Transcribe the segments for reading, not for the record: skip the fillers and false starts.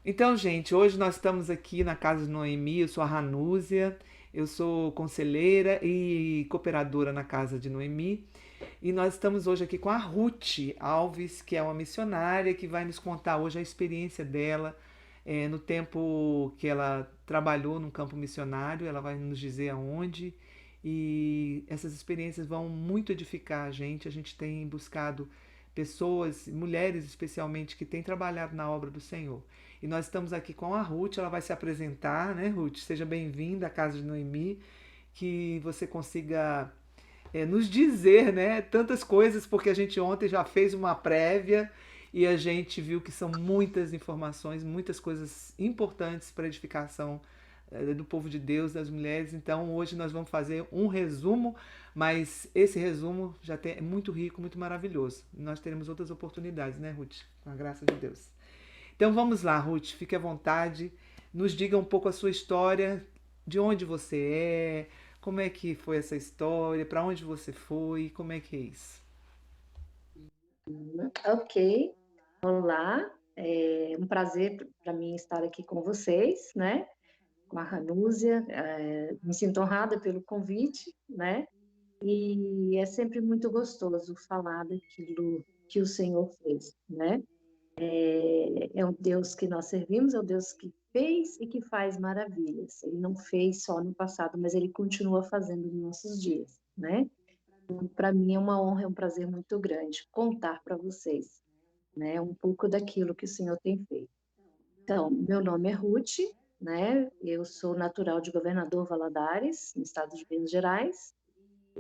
Então, gente, hoje nós estamos aqui na casa de Noemi. Eu sou a Ranúzia, eu sou conselheira e cooperadora na casa de Noemi. E nós estamos hoje aqui com a Ruth Alves, que é uma missionária que vai nos contar hoje a experiência dela no tempo que ela trabalhou no campo missionário. Ela vai nos dizer aonde. E essas experiências vão muito edificar a gente. A gente tem buscado pessoas, mulheres especialmente, que têm trabalhado na obra do Senhor. E nós estamos aqui com a Ruth, ela vai se apresentar, né, Ruth? Seja bem-vinda à casa de Noemi, que você consiga nos dizer, né, tantas coisas, porque a gente ontem já fez uma prévia e a gente viu que são muitas informações, muitas coisas importantes para a edificação do povo de Deus, das mulheres. Então hoje nós vamos fazer um resumo, mas esse resumo já é muito rico, muito maravilhoso. Nós teremos outras oportunidades, né, Ruth? Com a graça de Deus. Então vamos lá, Ruth, fique à vontade. Nos diga um pouco a sua história, de onde você é, como é que foi essa história, para onde você foi, como é que é isso? Ok, olá, é um prazer para mim estar aqui com vocês, né? Com a Ranúzia, me sinto honrada pelo convite, né? E é sempre muito gostoso falar daquilo que o Senhor fez, né? É um Deus que nós servimos, é um Deus que fez e que faz maravilhas. Ele não fez só no passado, mas ele continua fazendo nos nossos dias, né? Para mim é uma honra, é um prazer muito grande contar para vocês, né, um pouco daquilo que o Senhor tem feito. Então, meu nome é Ruth, né? Eu sou natural de Governador Valadares, no estado de Minas Gerais,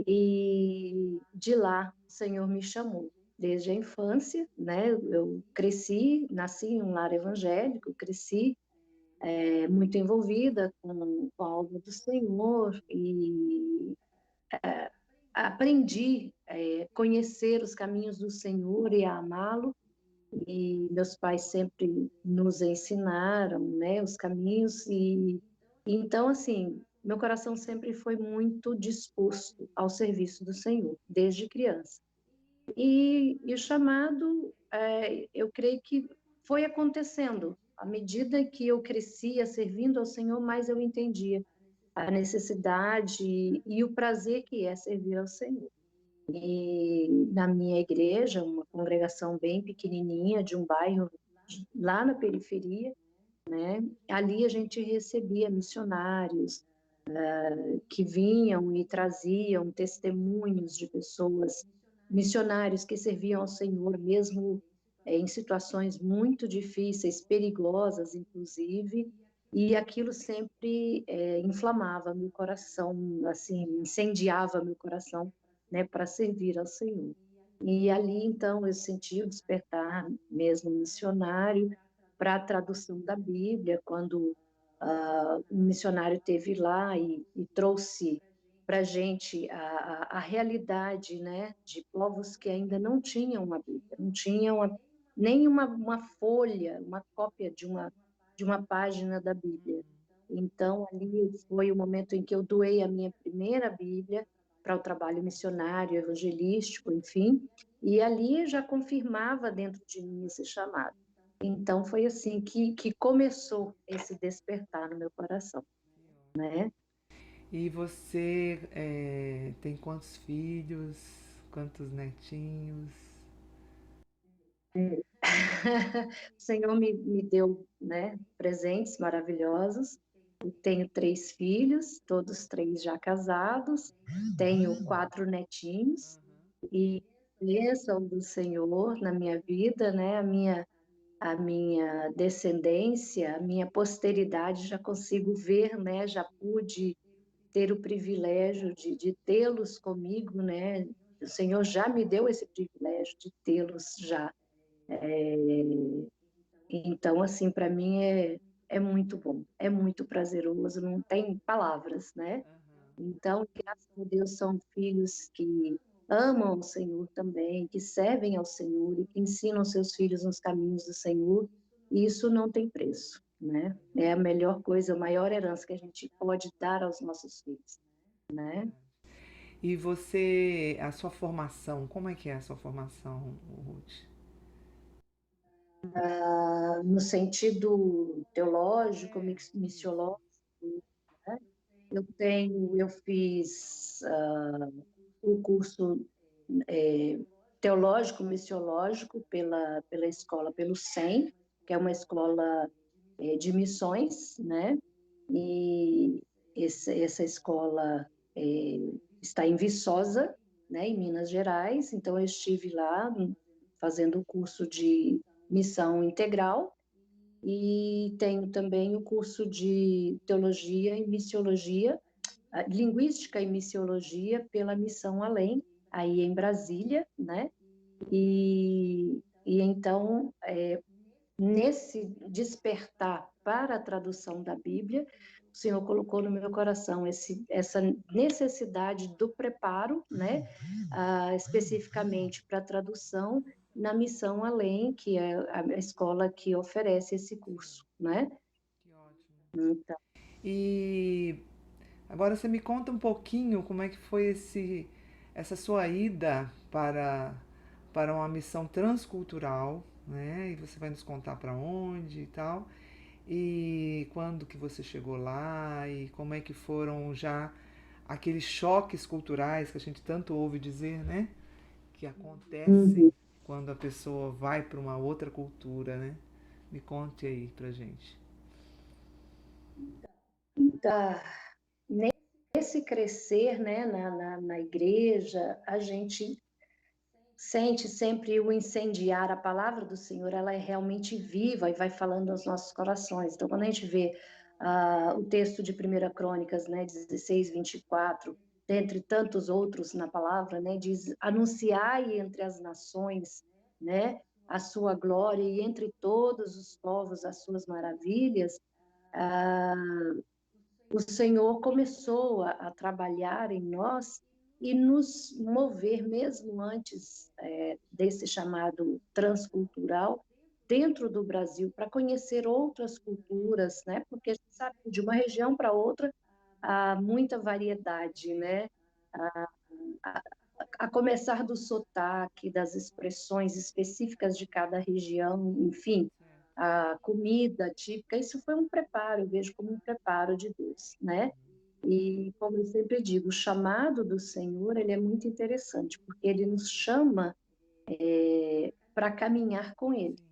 e de lá o Senhor me chamou desde a infância, né? Eu cresci, nasci em um lar evangélico, cresci muito envolvida com a obra do Senhor e aprendi a conhecer os caminhos do Senhor e a amá-lo. E meus pais sempre nos ensinaram, né, os caminhos e então assim, meu coração sempre foi muito disposto ao serviço do Senhor desde criança. E o chamado, eu creio que foi acontecendo à medida que eu crescia servindo ao Senhor, mais eu entendia a necessidade e o prazer que é servir ao Senhor. E na minha igreja, uma congregação bem pequenininha de um bairro lá na periferia, né? Ali a gente recebia missionários que vinham e traziam testemunhos de pessoas, missionários que serviam ao Senhor mesmo em situações muito difíceis, perigosas, inclusive, e aquilo sempre inflamava meu coração, assim, incendiava meu coração, né, para servir ao Senhor. E ali, então, eu senti o despertar mesmo missionário para a tradução da Bíblia, quando um missionário teve lá e trouxe para a gente a realidade, né, de povos que ainda não tinham uma Bíblia, não tinham nem uma folha, uma cópia de uma página da Bíblia. Então, ali foi o momento em que eu doei a minha primeira Bíblia para o trabalho missionário, evangelístico, enfim, e ali já confirmava dentro de mim esse chamado. Então, foi assim que começou esse despertar no meu coração, né? E você tem quantos filhos, quantos netinhos? O Senhor me deu, né, presentes maravilhosos. Eu tenho 3 filhos, todos 3 já casados, tenho 4 netinhos, e bênção do Senhor na minha vida, né? A minha descendência, a minha posteridade, já consigo ver, né? Já pude ter o privilégio de tê-los comigo, né? O Senhor já me deu esse privilégio de tê-los já. Então, assim, para mim é muito bom, é muito prazeroso, não tem palavras, né? Então, graças a Deus, são filhos que amam o Senhor também, que servem ao Senhor e que ensinam seus filhos nos caminhos do Senhor, e isso não tem preço, né? É a melhor coisa, a maior herança que a gente pode dar aos nossos filhos, né? E você, a sua formação, como é que é a sua formação, Ruth? no sentido teológico, missiológico, né? Eu fiz o curso teológico, missiológico pela escola, pelo SEM, que é uma escola de missões, né? E essa escola é, está em Viçosa, né, em Minas Gerais. Então, eu estive lá fazendo o curso de missão integral e tenho também o curso de teologia e missiologia, linguística e missiologia pela Missão Além, aí em Brasília, né? E então, nesse despertar para a tradução da Bíblia, o Senhor colocou no meu coração essa necessidade do preparo, né, especificamente para a tradução na Missão Além, que é a escola que oferece esse curso, né? Que ótimo. Então, E agora você me conta um pouquinho como é que foi essa sua ida para uma missão transcultural, né? E você vai nos contar para onde e tal. E quando que você chegou lá e como é que foram já aqueles choques culturais que a gente tanto ouve dizer, né? Que acontecem uhum. quando a pessoa vai para uma outra cultura, né? Me conte aí pra gente. Então, nesse crescer, né, na igreja, a gente sente sempre o incendiar. A palavra do Senhor, ela é realmente viva e vai falando aos nossos corações. Então, quando a gente vê o texto de 1 Crônicas, né, 16, 24, dentre tantos outros na palavra, né, diz, anunciai entre as nações, né, a sua glória e entre todos os povos as suas maravilhas. ah, o Senhor começou a trabalhar em nós e nos mover, mesmo antes desse chamado transcultural, dentro do Brasil, para conhecer outras culturas, né? Porque a gente sabe que de uma região para outra há muita variedade, né? A, a, a começar do sotaque, das expressões específicas de cada região, enfim, a comida típica, isso foi um preparo, eu vejo como um preparo de Deus, né? E, como eu sempre digo, o chamado do Senhor, ele é muito interessante, porque ele nos chama para caminhar com ele,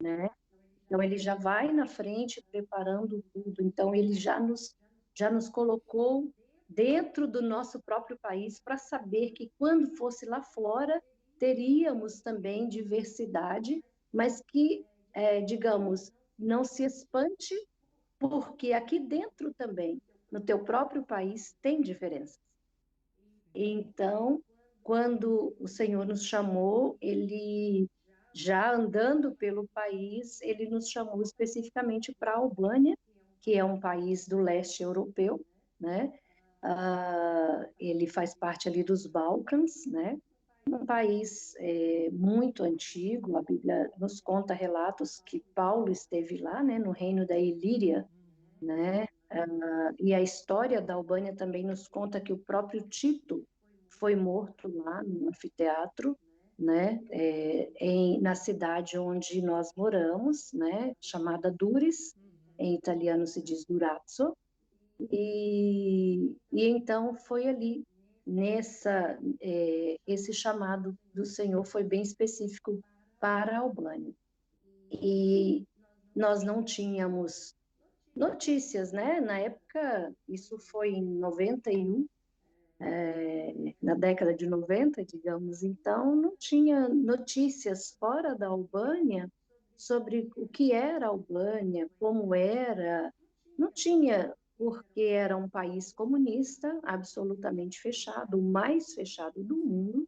né? Então, ele já vai na frente preparando tudo, então, ele já nos colocou dentro do nosso próprio país para saber que quando fosse lá fora, teríamos também diversidade, mas que, digamos, não se espante, porque aqui dentro também, no teu próprio país, tem diferenças. Então, quando o Senhor nos chamou, ele já andando pelo país, ele nos chamou especificamente para a Albânia, que é um país do leste europeu, né? Ele faz parte ali dos Balcãs, né? Um país muito antigo. A Bíblia nos conta relatos que Paulo esteve lá, né? No reino da Ilíria, né? E a história da Albânia também nos conta que o próprio Tito foi morto lá no anfiteatro, né? Na cidade onde nós moramos, né? Chamada Dures, em italiano se diz Durazzo, e então foi ali esse chamado do Senhor foi bem específico para a Albânia. E nós não tínhamos notícias, né? Na época, isso foi em 91, na década de 90, digamos, então não tinha notícias fora da Albânia sobre o que era a Albânia, como era, não tinha, porque era um país comunista, absolutamente fechado, o mais fechado do mundo,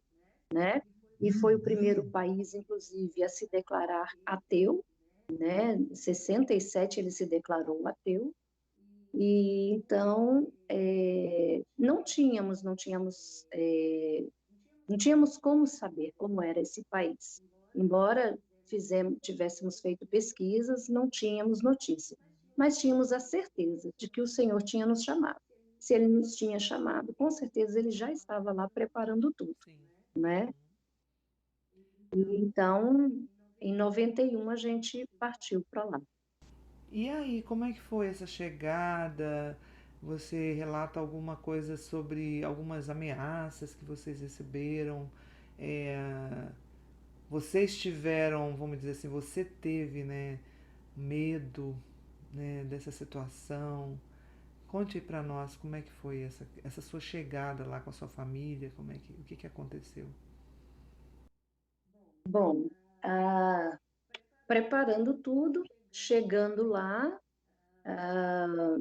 né? E foi o primeiro país, inclusive, a se declarar ateu, né? Em 67 ele se declarou ateu, e então não tínhamos como saber como era esse país. Embora tivéssemos feito pesquisas, não tínhamos notícia, mas tínhamos a certeza de que o Senhor tinha nos chamado. Se Ele nos tinha chamado, com certeza Ele já estava lá preparando tudo, Sim. né? E então em 91 a gente partiu para lá. E aí, como é que foi essa chegada? Você relata alguma coisa sobre algumas ameaças que vocês receberam? É, vocês tiveram, vamos dizer assim, você teve, né, medo, né, dessa situação? Conte para nós como é que foi essa sua chegada lá com a sua família, o que que aconteceu? Bom, ah, preparando tudo, chegando lá, ah,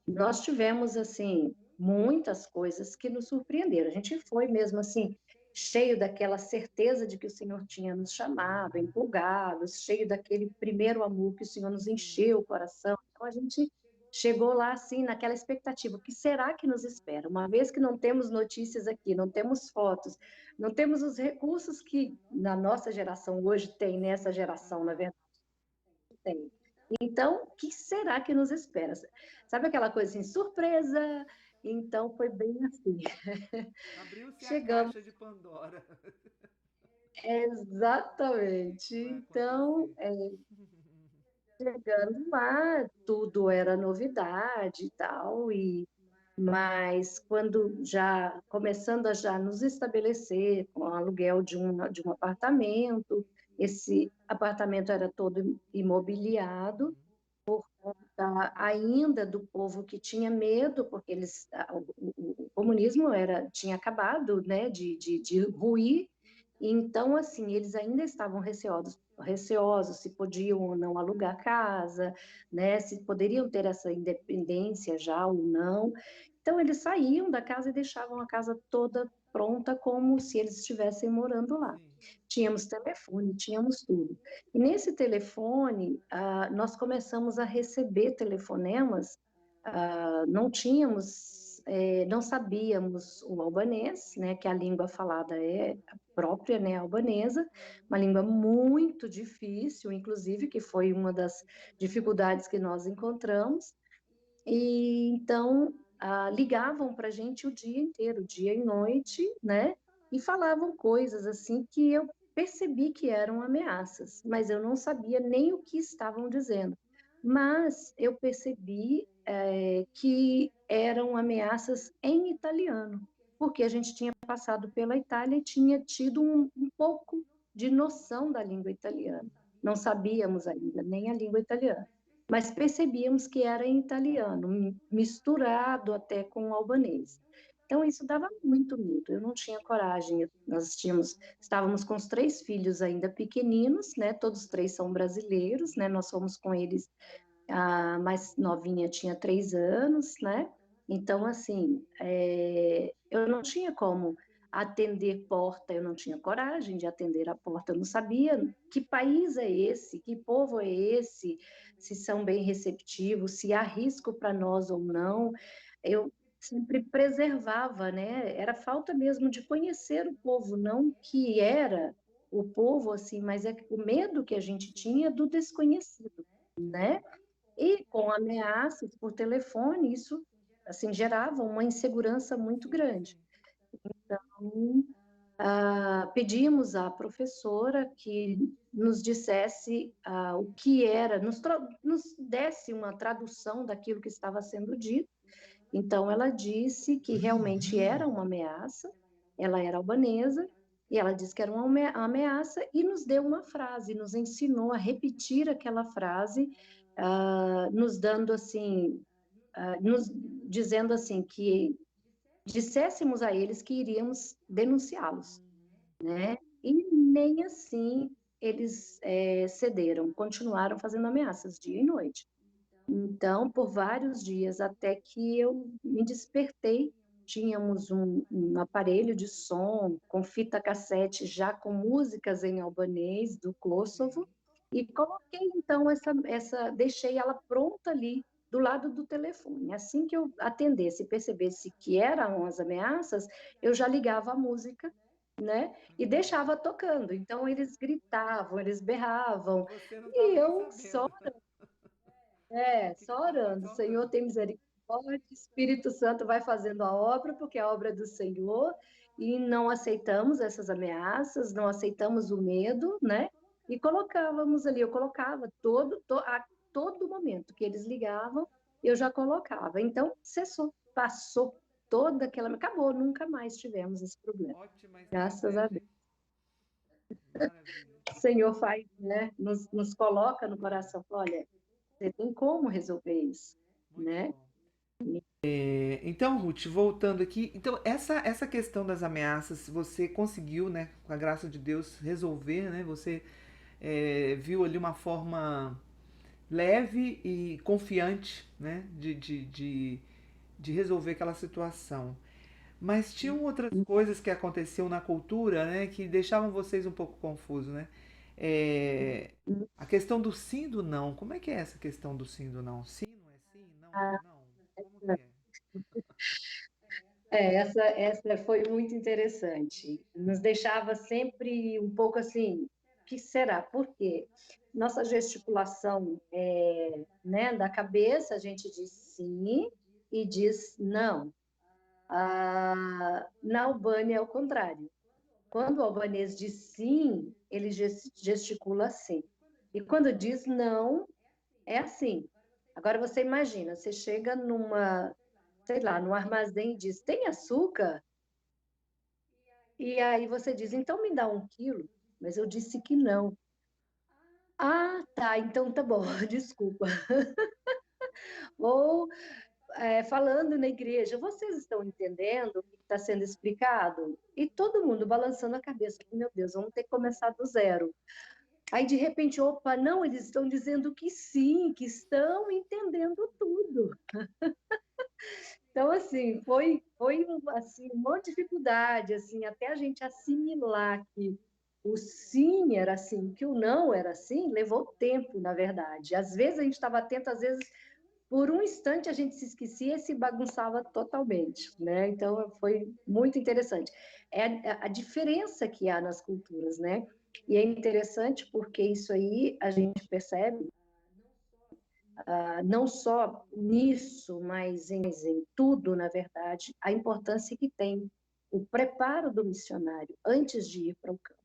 nós tivemos, assim, muitas coisas que nos surpreenderam. A gente foi mesmo, assim, cheio daquela certeza de que o Senhor tinha nos chamado, empolgados, cheio daquele primeiro amor que o Senhor nos Sim, encheu o coração. Então, a gente chegou lá, assim, naquela expectativa. O que será que nos espera? Uma vez que não temos notícias aqui, não temos fotos, não temos os recursos que na nossa geração hoje tem, nessa geração, na verdade, tem. Então, o que será que nos espera? Sabe aquela coisa assim, surpresa? Então, foi bem assim. abriu-se a Chegamos, caixa de Pandora. O exatamente. que vai Então, acontecer? chegando lá, tudo era novidade e tal, mas quando já começando a já nos estabelecer com o aluguel de um apartamento, esse apartamento era todo imobiliado, ainda do povo que tinha medo, porque o comunismo tinha acabado, né, de ruir, então, assim, eles ainda estavam receosos se podiam ou não alugar casa, né, se poderiam ter essa independência já ou não. Então, eles saíam da casa e deixavam a casa toda pronta, como se eles estivessem morando lá. Sim. Tínhamos telefone, tínhamos tudo. E nesse telefone, nós começamos a receber telefonemas, não tínhamos, não sabíamos o albanês, né, que a língua falada é a própria, né, albanesa, uma língua muito difícil, inclusive, que foi uma das dificuldades que nós encontramos. E então ligavam para a gente o dia inteiro, dia e noite, né? E falavam coisas assim que eu percebi que eram ameaças, mas eu não sabia nem o que estavam dizendo. Mas eu percebi que eram ameaças em italiano, porque a gente tinha passado pela Itália e tinha tido um pouco de noção da língua italiana. Não sabíamos ainda nem a língua italiana, mas percebíamos que era em italiano, misturado até com o albanês. Então, isso dava muito medo, eu não tinha coragem. Estávamos com os 3 filhos ainda pequeninos, né? Todos 3 são brasileiros, né? Nós fomos com eles, a mais novinha tinha 3 anos, né? Então, assim, eu não tinha como atender porta, eu não tinha coragem de atender a porta, eu não sabia que país é esse, que povo é esse, se são bem receptivos, se há risco para nós ou não. Eu sempre preservava, né? Era falta mesmo de conhecer o povo, não que era o povo assim, mas é o medo que a gente tinha do desconhecido, né? E com ameaças por telefone, isso assim gerava uma insegurança muito Sim, grande. sim. Então, pedimos à professora que nos dissesse o que era, nos desse uma tradução daquilo que estava sendo dito. Então, ela disse que realmente era uma ameaça, ela era albanesa, e ela disse que era uma ameaça e nos deu uma frase, nos ensinou a repetir aquela frase, nos dando assim, nos dizendo assim que disséssemos a eles que iríamos denunciá-los, né? E nem assim eles cederam, continuaram fazendo ameaças dia e noite. Então, por vários dias, até que eu me despertei, tínhamos um aparelho de som com fita cassete já com músicas em albanês do Kosovo, Sim. e coloquei então deixei ela pronta ali do lado do telefone. Assim que eu atendesse e percebesse que eram as ameaças, eu já ligava a música, né? E deixava tocando. Então eles gritavam, eles E berravam, você não e estava nem eu só sabendo o que que só estava orando. Senhor, falando. tem misericórdia, Espírito Santo vai fazendo a obra, porque a obra é do Senhor, e não aceitamos essas ameaças, não aceitamos o medo, né? e colocávamos ali, eu colocava a todo momento que eles ligavam, eu já colocava. Então, cessou, passou toda aquela. Acabou, nunca mais tivemos esse problema. Ótima Graças a estratégia, Deus. hein? Maravilha. O Senhor faz, né? Nos coloca no coração, olha, você tem como resolver isso, Muito né? bom. Então, Ruth, voltando aqui, então essa questão das ameaças, você conseguiu, né, com a graça de Deus, resolver, né? Você viu ali uma forma leve e confiante, né, de resolver aquela situação. Mas tinham outras coisas que aconteciam na cultura, né, que deixavam vocês um pouco confusos, né? É, a questão do sim e do não. Como é que é essa questão do sim e do não? Sim não é sim, não não é não? Como que é? Essa foi muito interessante. Nos deixava sempre um pouco assim, o que será? Por quê? Nossa gesticulação né, da cabeça, a gente diz sim e diz não. Na Albânia é o contrário. Quando o albanês diz sim, ele gesticula assim. E quando diz não, é assim. Agora você imagina, você chega sei lá, num armazém e diz, tem açúcar? E aí você diz, então me dá 1 quilo, mas eu disse que não. Ah, tá, então tá bom, desculpa. Ou falando na igreja, vocês estão entendendo o que está sendo explicado? E todo mundo balançando a cabeça, meu Deus, vamos ter que começar do zero. Aí, de repente, opa, não, eles estão dizendo que sim, que estão entendendo tudo. Então, assim, foi assim, uma dificuldade, assim, até a gente assimilar que o sim era assim, que o não era assim, levou tempo, na verdade. Às vezes a gente estava atento, às vezes, por um instante a gente se esquecia e se bagunçava totalmente, né? Então, foi muito interessante. É a diferença que há nas culturas, né? E é interessante porque isso aí a gente percebe não só nisso, mas em tudo, na verdade, a importância que tem o preparo do missionário antes de ir para o campo.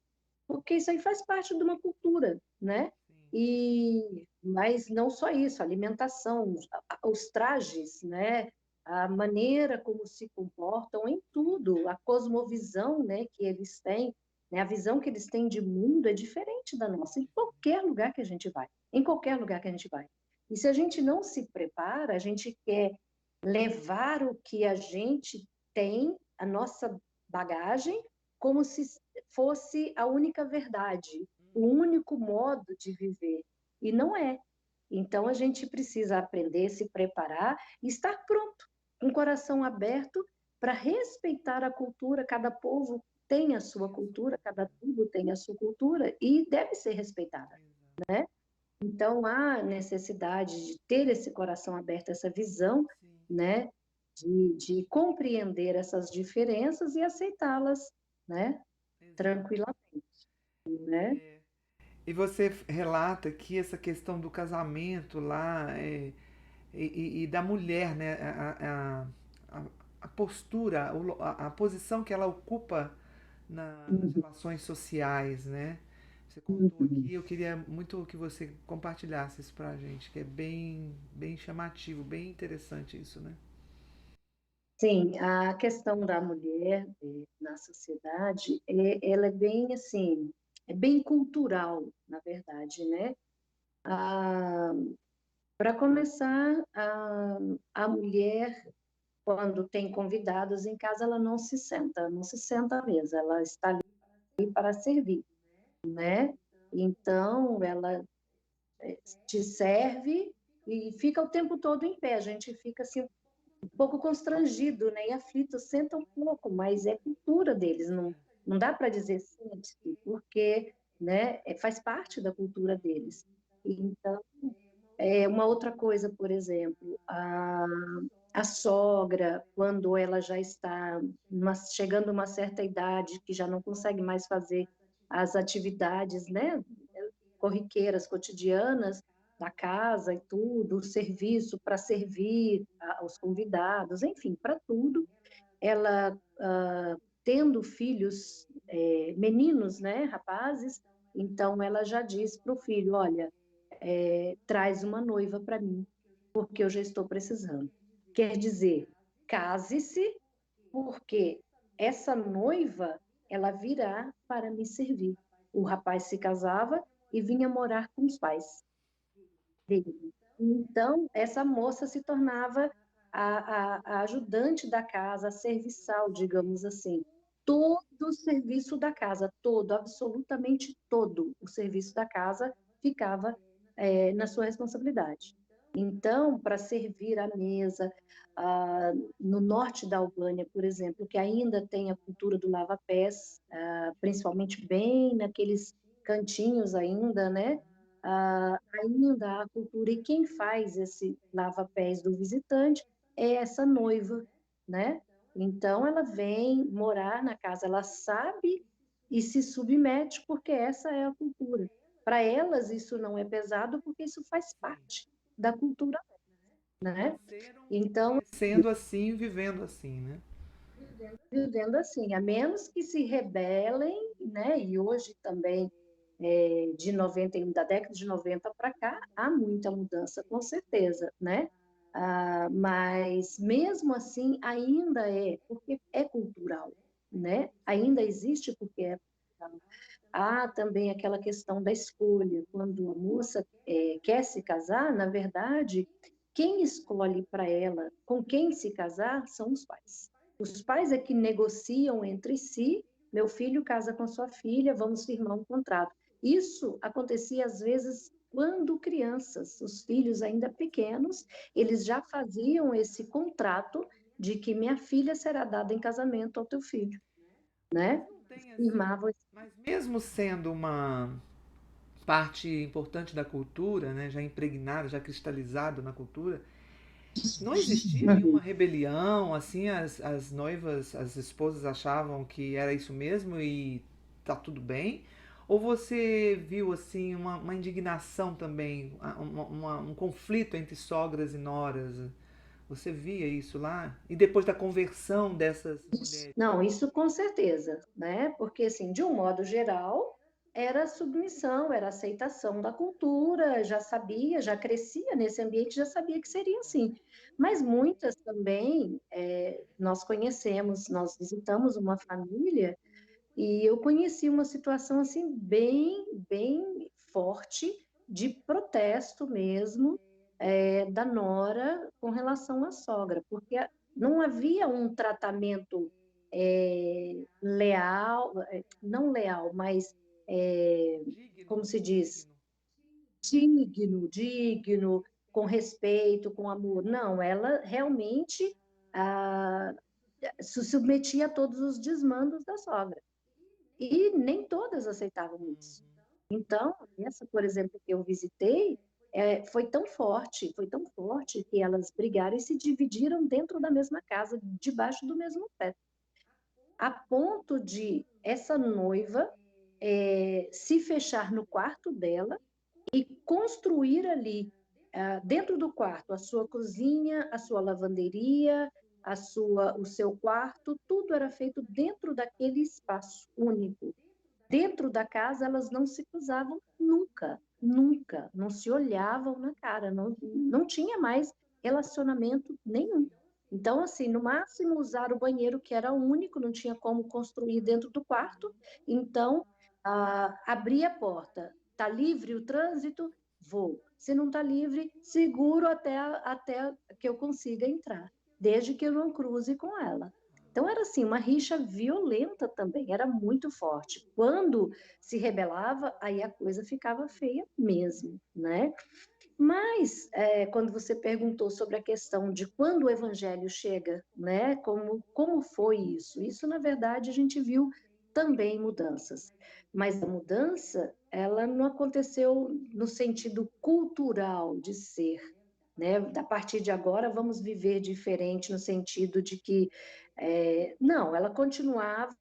Porque isso aí faz parte de uma cultura, né? Sim. Mas não só isso, a alimentação, os trajes, né? A maneira como se comportam em tudo, a cosmovisão, né, que eles têm, né, a visão que eles têm de mundo é diferente da nossa, em qualquer lugar que a gente vai, em qualquer lugar que a gente vai. E se a gente não se prepara, a gente quer levar o que a gente tem, a nossa bagagem, como se fosse a única verdade, o único modo de viver. E não é. Então a gente precisa aprender, se preparar e estar pronto, com o coração aberto para respeitar a cultura. Cada povo tem a sua cultura, cada tribo tem a sua cultura e deve ser respeitada. Exato. Então, há necessidade de ter esse coração aberto, essa visão, Sim, né, de compreender essas diferenças e aceitá-las, né, exato. tranquilamente, né? E você relata que essa questão do casamento lá e da mulher, né? A postura, a posição que ela ocupa nas Uhum. relações sociais, né? Você contou aqui, eu queria muito que você compartilhasse isso pra gente, que é bem chamativo, bem interessante isso, né? Sim, a questão da mulher na sociedade, ela é bem assim, é bem cultural, na verdade, né? Para começar, a mulher quando tem convidados em casa, ela não se senta à mesa, ela está ali para servir, né? Então, ela te serve e fica o tempo todo em pé. A gente fica assim um pouco constrangido, né? E aflito, senta um pouco, mas é cultura deles, não dá para dizer sente, porque, né, faz parte da cultura deles. Então, uma outra coisa, por exemplo, a sogra, quando ela já está chegando a uma certa idade, que já não consegue mais fazer as atividades, né, corriqueiras, cotidianas, da casa e tudo, o serviço para servir aos convidados, enfim, para tudo, ela, tendo filhos, meninos, né, rapazes, Então ela já diz para o filho: olha, traz uma noiva para mim, porque eu já estou precisando. Quer dizer, case-se, porque essa noiva, ela virá para me servir. O rapaz se casava e vinha morar com os pais dele. Então, essa moça se tornava a ajudante da casa, a serviçal, digamos assim. Todo o serviço da casa, todo, absolutamente todo o serviço da casa ficava na sua responsabilidade. Então, para servir a mesa, no norte da Albânia, por exemplo, que ainda tem a cultura do lava-pés, principalmente bem naqueles cantinhos ainda, né? Ainda a cultura, e quem faz esse lava-pés do visitante é essa noiva, né? Então, ela vem morar na casa, ela sabe e se submete, porque essa é a cultura. Para elas, isso não é pesado, porque isso faz parte da cultura, né? Nasceram Então, conhecendo assim, vivendo assim, né? vivendo assim, a menos que se rebelem, né? E hoje também, de 91, da década de 90 para cá, há muita mudança, com certeza, né? Mas mesmo assim, ainda porque é cultural, né? Ainda existe porque é cultural. Há também aquela questão da escolha, quando a moça quer se casar, na verdade, quem escolhe para ela com quem se casar são os pais. Os pais é que negociam entre si, meu filho casa com sua filha, vamos firmar um contrato. Isso acontecia às vezes quando crianças, os filhos ainda pequenos, eles já faziam esse contrato de que minha filha será dada em casamento ao teu filho, Mas né? não tem assim, Firmavam. mas mesmo sendo uma parte importante da cultura, né, já impregnada, já cristalizado na cultura, não existia nenhuma rebelião, assim, as noivas, as esposas achavam que era isso mesmo e tá tudo bem? Ou você viu, assim, uma indignação também, um conflito entre sogras e noras? Você via isso lá? E depois da conversão dessas mulheres? Não, isso com certeza, né? Porque, assim, de um modo geral, era submissão, era aceitação da cultura, já sabia, já crescia nesse ambiente, já sabia que seria assim. Mas muitas também, nós conhecemos, nós visitamos uma família e eu conheci uma situação, assim, bem, bem forte, de protesto mesmo, da nora com relação à sogra, porque não havia um tratamento leal, não leal, mas, Digno, como se diz, digno. digno, com respeito, com amor. Não, ela realmente ah, se submetia a todos os desmandos da sogra. E nem todas aceitavam isso. Então, essa, por exemplo, que eu visitei, foi tão forte que elas brigaram e se dividiram dentro da mesma casa, debaixo do mesmo teto, a ponto de essa noiva se fechar no quarto dela e construir ali, dentro do quarto, a sua cozinha, a sua lavanderia, o seu quarto, tudo era feito dentro daquele espaço único. Dentro da casa, elas não se cruzavam nunca, nunca, não se olhavam na cara, não, não tinha mais relacionamento nenhum. Então, assim, no máximo usar o banheiro, que era único, não tinha como construir dentro do quarto. Então, abri a porta, está livre o trânsito? Vou. Se não está livre, seguro até que eu consiga entrar, desde que eu não cruze com ela. Então, era assim, uma rixa violenta também, era muito forte. Quando se rebelava, aí a coisa ficava feia mesmo, né? Mas, quando você perguntou sobre a questão de quando o evangelho chega, né? Como foi isso? Isso, na verdade, a gente viu também mudanças. Mas a mudança, ela não aconteceu no sentido cultural de ser, né? A partir de agora vamos viver diferente no sentido de que não, ela continuava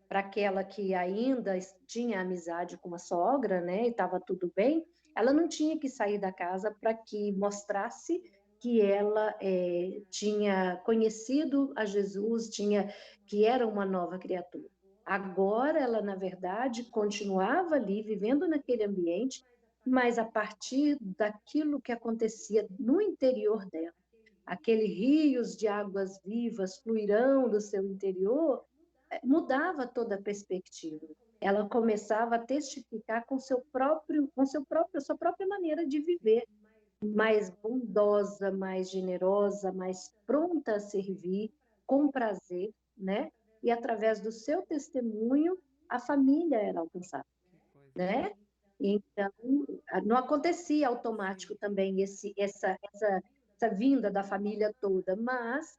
para aquela que ainda tinha amizade com a sogra, né? E estava tudo bem. Ela não tinha que sair da casa para que mostrasse que ela tinha conhecido a Jesus, tinha que era uma nova criatura. Agora ela, na verdade, continuava ali, vivendo naquele ambiente, mas a partir daquilo que acontecia no interior dela, aqueles rios de águas vivas fluirão do seu interior, mudava toda a perspectiva. Ela começava a testificar sua própria maneira de viver, mais bondosa, mais generosa, mais pronta a servir, com prazer, né? E através do seu testemunho, a família era alcançada, Que coisa. né? Então, não acontecia automático também essa vinda da família toda, mas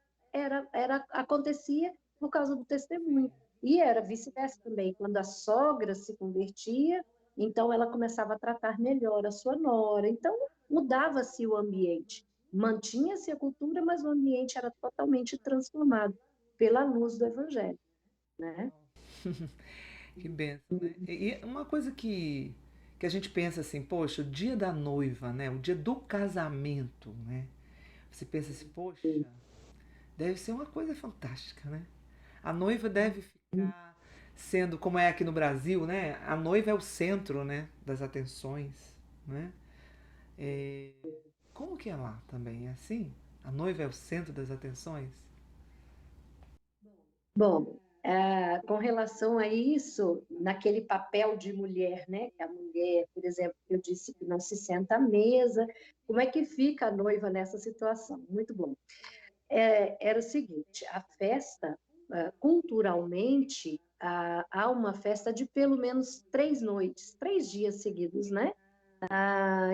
acontecia por causa do testemunho. Sim. E era vice-versa também, quando a sogra se convertia, então ela começava a tratar melhor a sua nora. Então, mudava-se o ambiente. Mantinha-se a cultura, mas o ambiente era totalmente transformado pela luz do evangelho, né? Uau. Que benção, né? E uma coisa que a gente pensa assim, poxa, o dia da noiva, né? O dia do casamento, né? Você pensa assim, poxa, deve ser uma coisa fantástica, né? A noiva deve ficar sendo, como é aqui no Brasil, né? A noiva é o centro, né? Das atenções, né? É, como que é lá também? É assim? A noiva é o centro das atenções? Bom, com relação a isso, naquele papel de mulher, né? Que a mulher, por exemplo, que eu disse que não se senta à mesa, como é que fica a noiva nessa situação? Muito bom. Era o seguinte: a festa, culturalmente, há uma festa de pelo menos 3 noites, 3 dias seguidos, né?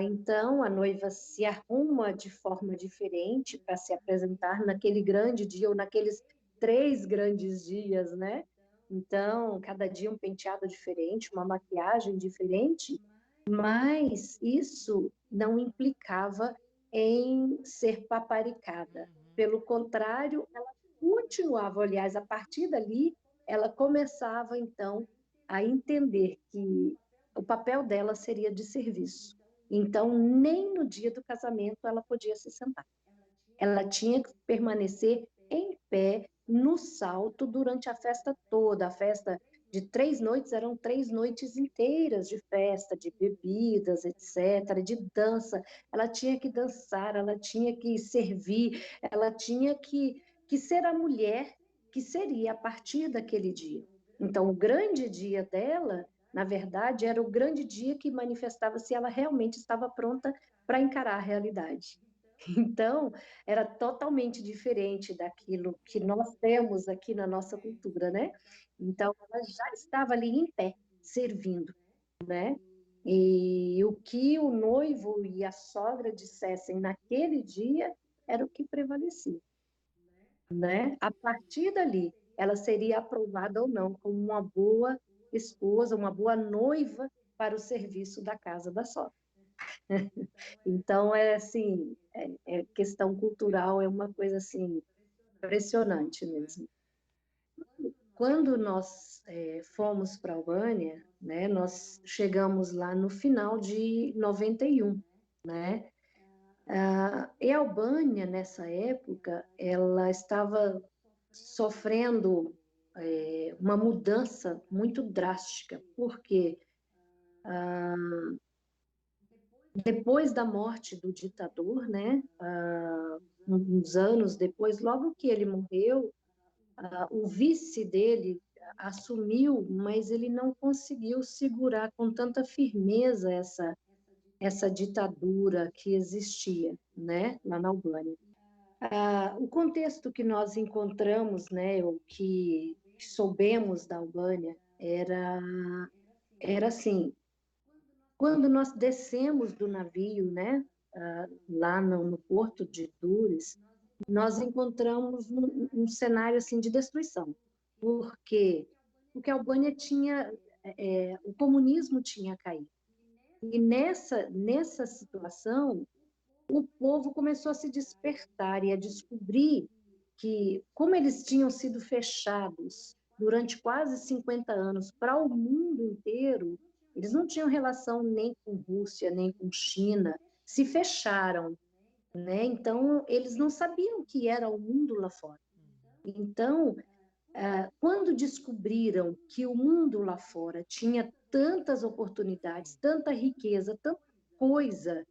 Então, a noiva se arruma de forma diferente para se apresentar naquele grande dia ou naqueles 3 grandes dias, né? Então, cada dia um penteado diferente, uma maquiagem diferente, mas isso não implicava em ser paparicada. Pelo contrário, ela continuava, aliás, a partir dali, ela começava, então, a entender que o papel dela seria de serviço. Então, nem no dia do casamento ela podia se sentar. Ela tinha que permanecer em pé no salto durante a festa toda. A festa de 3 noites eram 3 noites inteiras de festa, de bebidas, etc., de dança. Ela tinha que dançar, ela tinha que servir, ela tinha que ser a mulher que seria a partir daquele dia. Então, o grande dia dela, na verdade, era o grande dia que manifestava se ela realmente estava pronta para encarar a realidade. Então, era totalmente diferente daquilo que nós temos aqui na nossa cultura, né? Então, ela já estava ali em pé, servindo, né? E o que o noivo e a sogra dissessem naquele dia era o que prevalecia, né? A partir dali, ela seria aprovada ou não como uma boa esposa, uma boa noiva para o serviço da casa da sogra. Então, é assim, questão cultural é uma coisa assim impressionante mesmo. Quando nós fomos para a Albânia, né, nós chegamos lá no final de 91, né? E a Albânia, nessa época, ela estava sofrendo uma mudança muito drástica, porque depois da morte do ditador, né, uns anos depois, logo que ele morreu, o vice dele assumiu, mas ele não conseguiu segurar com tanta firmeza essa ditadura que existia, né, lá na Albânia. O contexto que nós encontramos, né, o que soubemos da Albânia era assim, quando nós descemos do navio, né, lá no porto de Dures, nós encontramos um cenário assim de destruição, porque a Albânia tinha o comunismo tinha caído e nessa situação o povo começou a se despertar e a descobrir que, como eles tinham sido fechados durante quase 50 anos para o mundo inteiro, eles não tinham relação nem com Rússia, nem com China, se fecharam, né? Então, eles não sabiam o que era o mundo lá fora. Então, Quando descobriram que o mundo lá fora tinha tantas oportunidades, tanta riqueza, tanta coisa,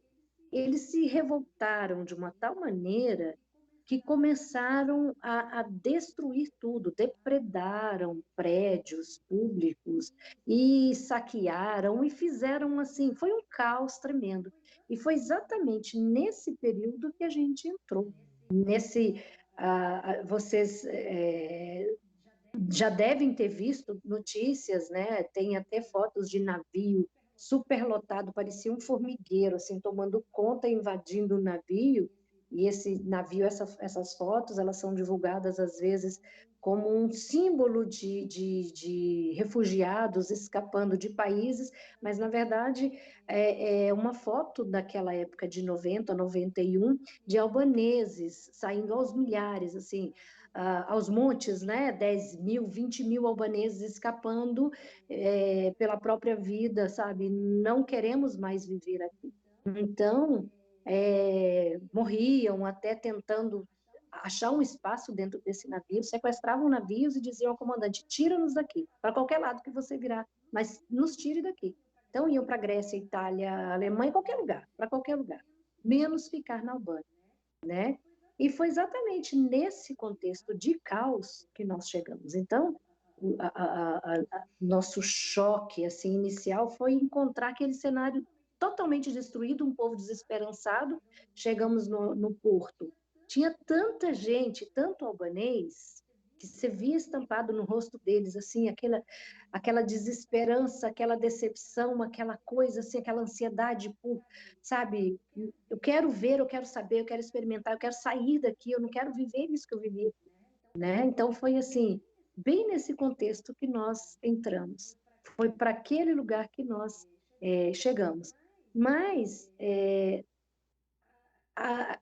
eles se revoltaram de uma tal maneira que começaram a destruir tudo, depredaram prédios públicos e saquearam e fizeram assim, foi um caos tremendo. E foi exatamente nesse período que a gente entrou. Nesse, vocês já devem ter visto notícias, né? Tem até fotos de navio superlotado, parecia um formigueiro, assim, tomando conta, invadindo o navio. E esse navio, essas fotos, elas são divulgadas às vezes como um símbolo de refugiados escapando de países, mas na verdade é uma foto daquela época de 90, 91, de albaneses saindo aos milhares, assim, aos montes, né? 10 mil, 20 mil albaneses escapando pela própria vida, sabe? Não queremos mais viver aqui. Então, morriam até tentando achar um espaço dentro desse navio, sequestravam navios e diziam ao comandante: tira-nos daqui, para qualquer lado que você virar, mas nos tire daqui. Então, iam para Grécia, Itália, Alemanha, qualquer lugar, para qualquer lugar, menos ficar na Albânia, né? E foi exatamente nesse contexto de caos que nós chegamos. Então, nosso choque assim inicial foi encontrar aquele cenário totalmente destruído, um povo desesperançado. Chegamos no porto, tinha tanta gente, tanto albanês, que você via estampado no rosto deles assim aquela desesperança, aquela decepção, aquela coisa assim, aquela ansiedade por, sabe, eu quero ver, eu quero saber, eu quero experimentar, eu quero sair daqui, eu não quero viver isso que eu vivi, né? Então foi assim, bem nesse contexto que nós entramos. Foi para aquele lugar que nós chegamos. Mas,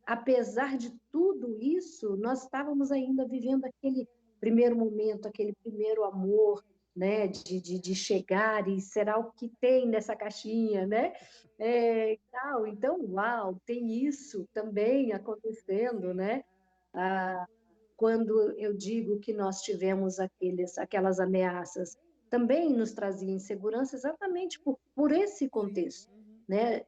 apesar de tudo isso, nós estávamos ainda vivendo aquele primeiro momento, aquele primeiro amor, né, de chegar e será o que tem nessa caixinha, né? Tal. Então, uau, tem isso também acontecendo, né? Quando eu digo que nós tivemos aquelas ameaças, também nos trazia insegurança exatamente por esse Sim. contexto, Uhum. né?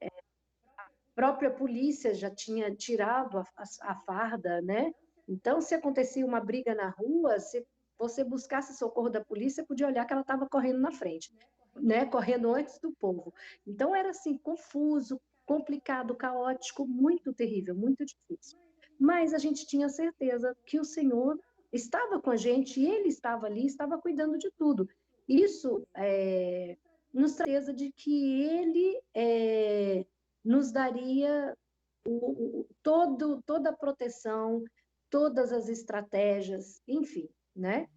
Própria polícia já tinha tirado a farda, né? Então, se acontecia uma briga na rua, se você buscasse socorro da polícia, podia olhar que ela estava correndo na frente, né? Correndo antes do povo. Então, era assim, confuso, complicado, caótico, muito terrível, muito difícil. Mas a gente tinha certeza que o Senhor estava com a gente, e Ele estava ali, estava cuidando de tudo. Isso nos traz certeza de que Ele nos daria toda a proteção, todas as estratégias, enfim, né?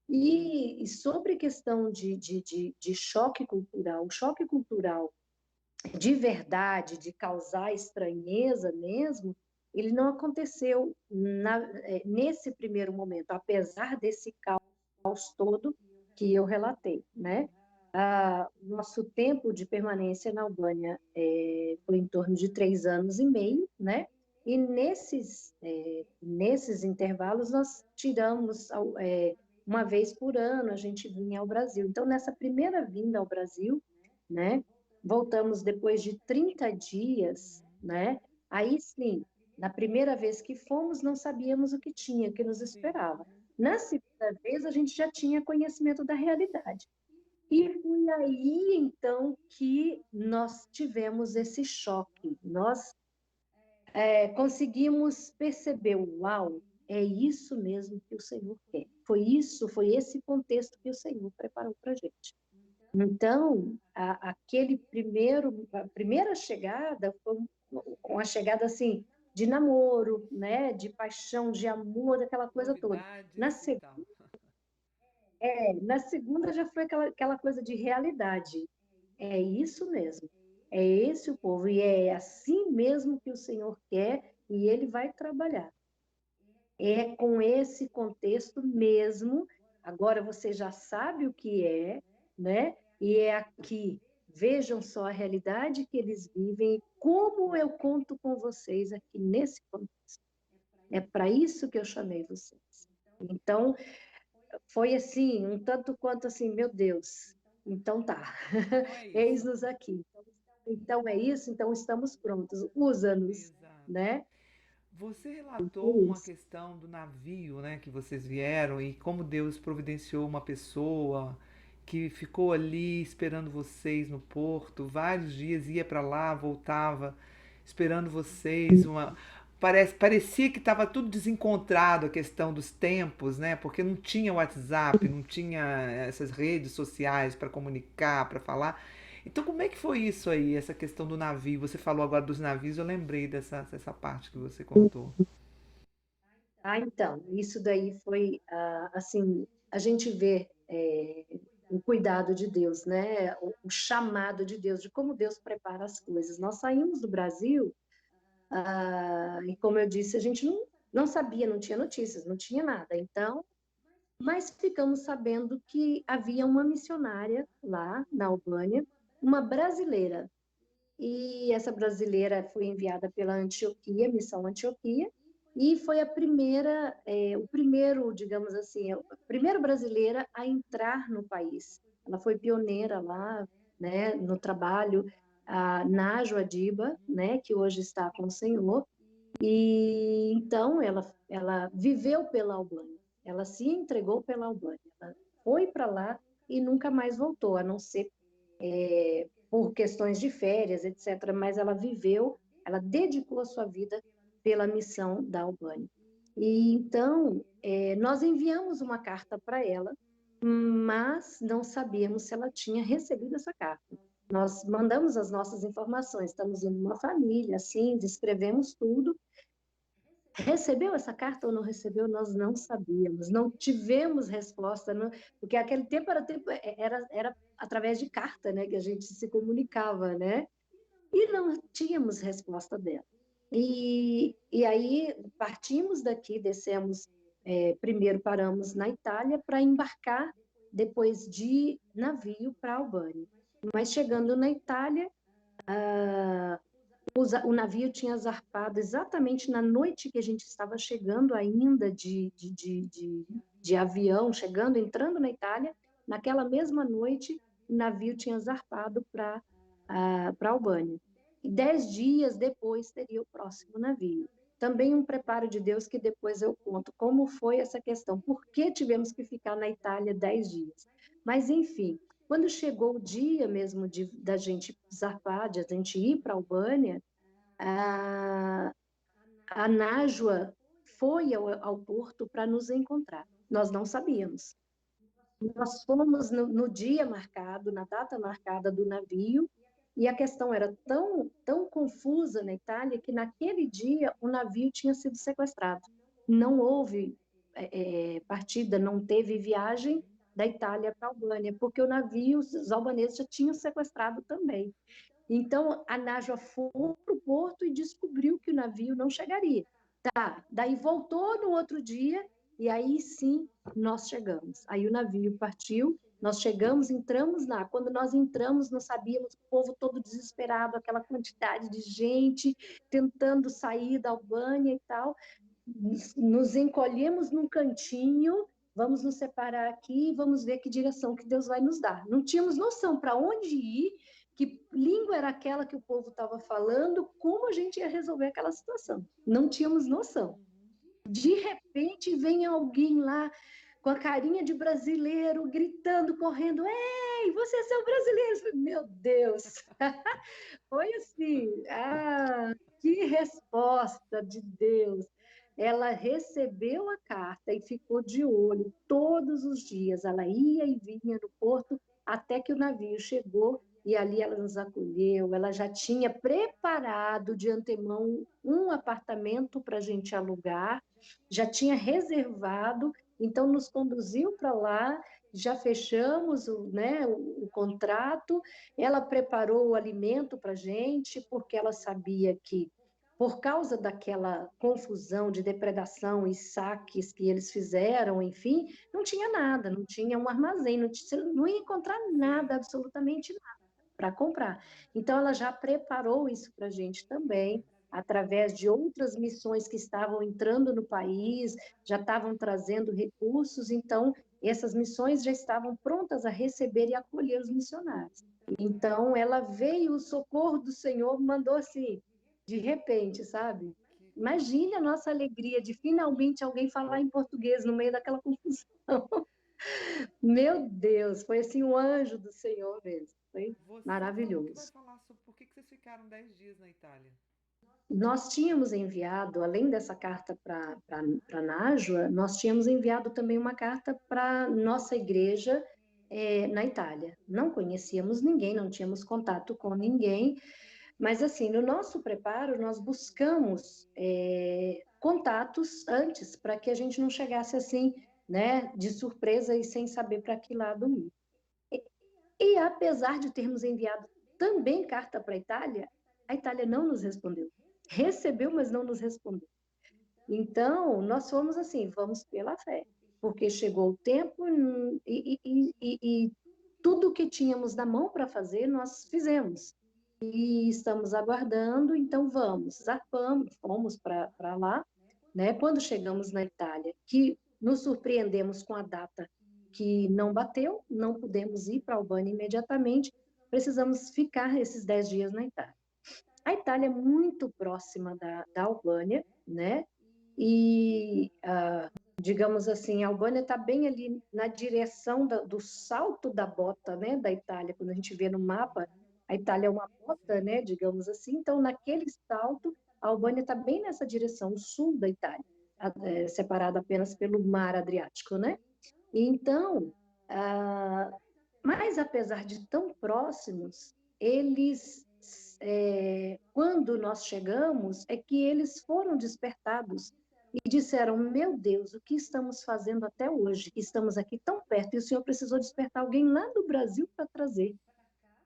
E sobre questão de choque cultural, o choque cultural de verdade, de causar estranheza mesmo, ele não aconteceu nesse primeiro momento, apesar desse caos todo que eu relatei, né? Nosso tempo de permanência na Albânia foi em torno de 3 anos e meio, né? E nesses intervalos nós tiramos uma vez por ano, a gente vinha ao Brasil. Então, nessa primeira vinda ao Brasil, né? Voltamos depois de 30 dias, né? Aí sim, na primeira vez que fomos, não sabíamos o que tinha, o que nos Sim. esperava. Uhum. Na segunda vez, a gente já tinha conhecimento da realidade. E foi aí, então, que nós tivemos esse choque. Nós conseguimos perceber, uau, é isso mesmo que o Senhor quer. Foi isso, foi esse contexto que o Senhor preparou para a gente. Então, a primeira chegada foi uma chegada assim de namoro, né, de paixão, de amor, aquela coisa toda. Na, Novidades e se- tal. na segunda já foi aquela coisa de realidade. É isso mesmo. É esse o povo e é assim mesmo que o Senhor quer e Ele vai trabalhar. É com esse contexto mesmo. Agora você já sabe o que é, né? E é aqui. Vejam só a realidade que eles vivem, como eu conto com vocês aqui nesse contexto. É para isso que eu chamei vocês. Então, foi assim, um tanto quanto assim, meu Deus, então tá, Então é isso. eis-nos aqui. Então é isso, então estamos prontos, usa-nos, Exato. né? Você É relatou uma isso. questão do navio, né, que vocês vieram e como Deus providenciou uma pessoa que ficou ali esperando vocês no porto, vários dias ia para lá, voltava, esperando vocês, parecia que estava tudo desencontrado a questão dos tempos, né? Porque não tinha WhatsApp, não tinha essas redes sociais para comunicar, para falar. Então, como é que foi isso aí, essa questão do navio? Você falou agora dos navios, eu lembrei dessa parte que você contou. Ah, então, isso daí foi, assim, a gente vê o cuidado de Deus, né? O chamado de Deus, de como Deus prepara as coisas. Nós saímos do Brasil, e como eu disse, a gente não sabia, não tinha notícias, não tinha nada. Então, mas ficamos sabendo que havia uma missionária lá na Albânia, uma brasileira. E essa brasileira foi enviada pela Antioquia, Missão Antioquia, e foi a primeira, o primeiro, digamos assim, a primeira brasileira a entrar no país. Ela foi pioneira lá, né, no trabalho, a Nájua Adiba, né, que hoje está com o Senhor, e então ela viveu pela Albânia, ela se entregou pela Albânia, ela foi para lá e nunca mais voltou, a não ser por questões de férias, etc. Mas ela viveu, ela dedicou a sua vida pela missão da Albânia. E então nós enviamos uma carta para ela, mas não sabíamos se ela tinha recebido essa carta. Nós mandamos as nossas informações, estamos em uma família, assim, descrevemos tudo. Recebeu essa carta ou não recebeu, nós não sabíamos, não tivemos resposta, porque aquele tempo era através de carta, né, que a gente se comunicava, né, e não tínhamos resposta dela. E aí partimos daqui, descemos, primeiro paramos na Itália para embarcar depois de navio para a Albânia. Mas chegando na Itália, o navio tinha zarpado exatamente na noite que a gente estava chegando ainda de avião, chegando, entrando na Itália. Naquela mesma noite, o navio tinha zarpado para a Albânia. E 10 dias depois teria o próximo navio. Também um preparo de Deus que depois eu conto como foi essa questão, por que tivemos que ficar na Itália 10 dias. Mas, enfim, quando chegou o dia mesmo da gente zarpar, de a gente ir para a Albânia, a, a Nájua foi ao porto para nos encontrar. Nós não sabíamos. Nós fomos no dia marcado, na data marcada do navio, e a questão era tão confusa na Itália que naquele dia o navio tinha sido sequestrado. Não houve partida, não teve viagem da Itália para a Albânia, porque o navio, os albaneses já tinham sequestrado também. Então, a Nájua foi para o porto e descobriu que o navio não chegaria. Tá, daí voltou no outro dia e aí sim nós chegamos. Aí o navio partiu, nós chegamos, entramos lá. Quando nós entramos, não sabíamos, o povo todo desesperado, aquela quantidade de gente tentando sair da Albânia e tal. Nos encolhemos num cantinho, vamos nos separar aqui, vamos ver que direção que Deus vai nos dar. Não tínhamos noção para onde ir, que língua era aquela que o povo estava falando, como a gente ia resolver aquela situação. Não tínhamos noção. De repente vem alguém lá com a carinha de brasileiro, gritando, correndo, ei, vocês são brasileiros! Meu Deus! Foi assim, que resposta de Deus! Ela recebeu a carta e ficou de olho todos os dias. Ela ia e vinha no porto até que o navio chegou e ali ela nos acolheu. Ela já tinha preparado de antemão um apartamento para a gente alugar, já tinha reservado, então nos conduziu para lá, já fechamos o contrato. Ela preparou o alimento para a gente, porque ela sabia que, por causa daquela confusão de depredação e saques que eles fizeram, enfim, não tinha nada, não tinha um armazém, não ia encontrar nada, absolutamente nada para comprar. Então, ela já preparou isso para a gente também, através de outras missões que estavam entrando no país, já estavam trazendo recursos, então essas missões já estavam prontas a receber e acolher os missionários. Então, ela veio, o socorro do Senhor mandou assim, de repente, sabe? Imagine a nossa alegria de finalmente alguém falar em português no meio daquela confusão. Meu Deus, foi assim um anjo do Senhor mesmo. Foi Você falou que vai maravilhoso. falar sobre por que vocês ficaram 10 dias na Itália. Nós tínhamos enviado, além dessa carta para Nájua, nós tínhamos enviado também uma carta para nossa igreja na Itália. Não conhecíamos ninguém, não tínhamos contato com ninguém, mas assim, no nosso preparo, nós buscamos contatos antes, para que a gente não chegasse assim, né, de surpresa e sem saber para que lado ir. E apesar de termos enviado também carta para a Itália não nos respondeu. Recebeu, mas não nos respondeu. Então, nós fomos assim, vamos pela fé, porque chegou o tempo e tudo que tínhamos na mão para fazer, nós fizemos. E estamos aguardando, então vamos, zarpamos, fomos para lá, né? Quando chegamos na Itália, que nos surpreendemos com a data que não bateu, não pudemos ir para a Albânia imediatamente, precisamos ficar esses 10 dias na Itália. A Itália é muito próxima da Albânia, né? E, digamos assim, a Albânia está bem ali na direção do salto da bota, né, da Itália. Quando a gente vê no mapa, a Itália é uma bota, né, digamos assim. Então, naquele salto, a Albânia está bem nessa direção, o sul da Itália, separada apenas pelo mar Adriático, né? Então, mas apesar de tão próximos, eles, quando nós chegamos, é que eles foram despertados e disseram: Meu Deus, o que estamos fazendo até hoje? Estamos aqui tão perto e o Senhor precisou despertar alguém lá do Brasil para trazer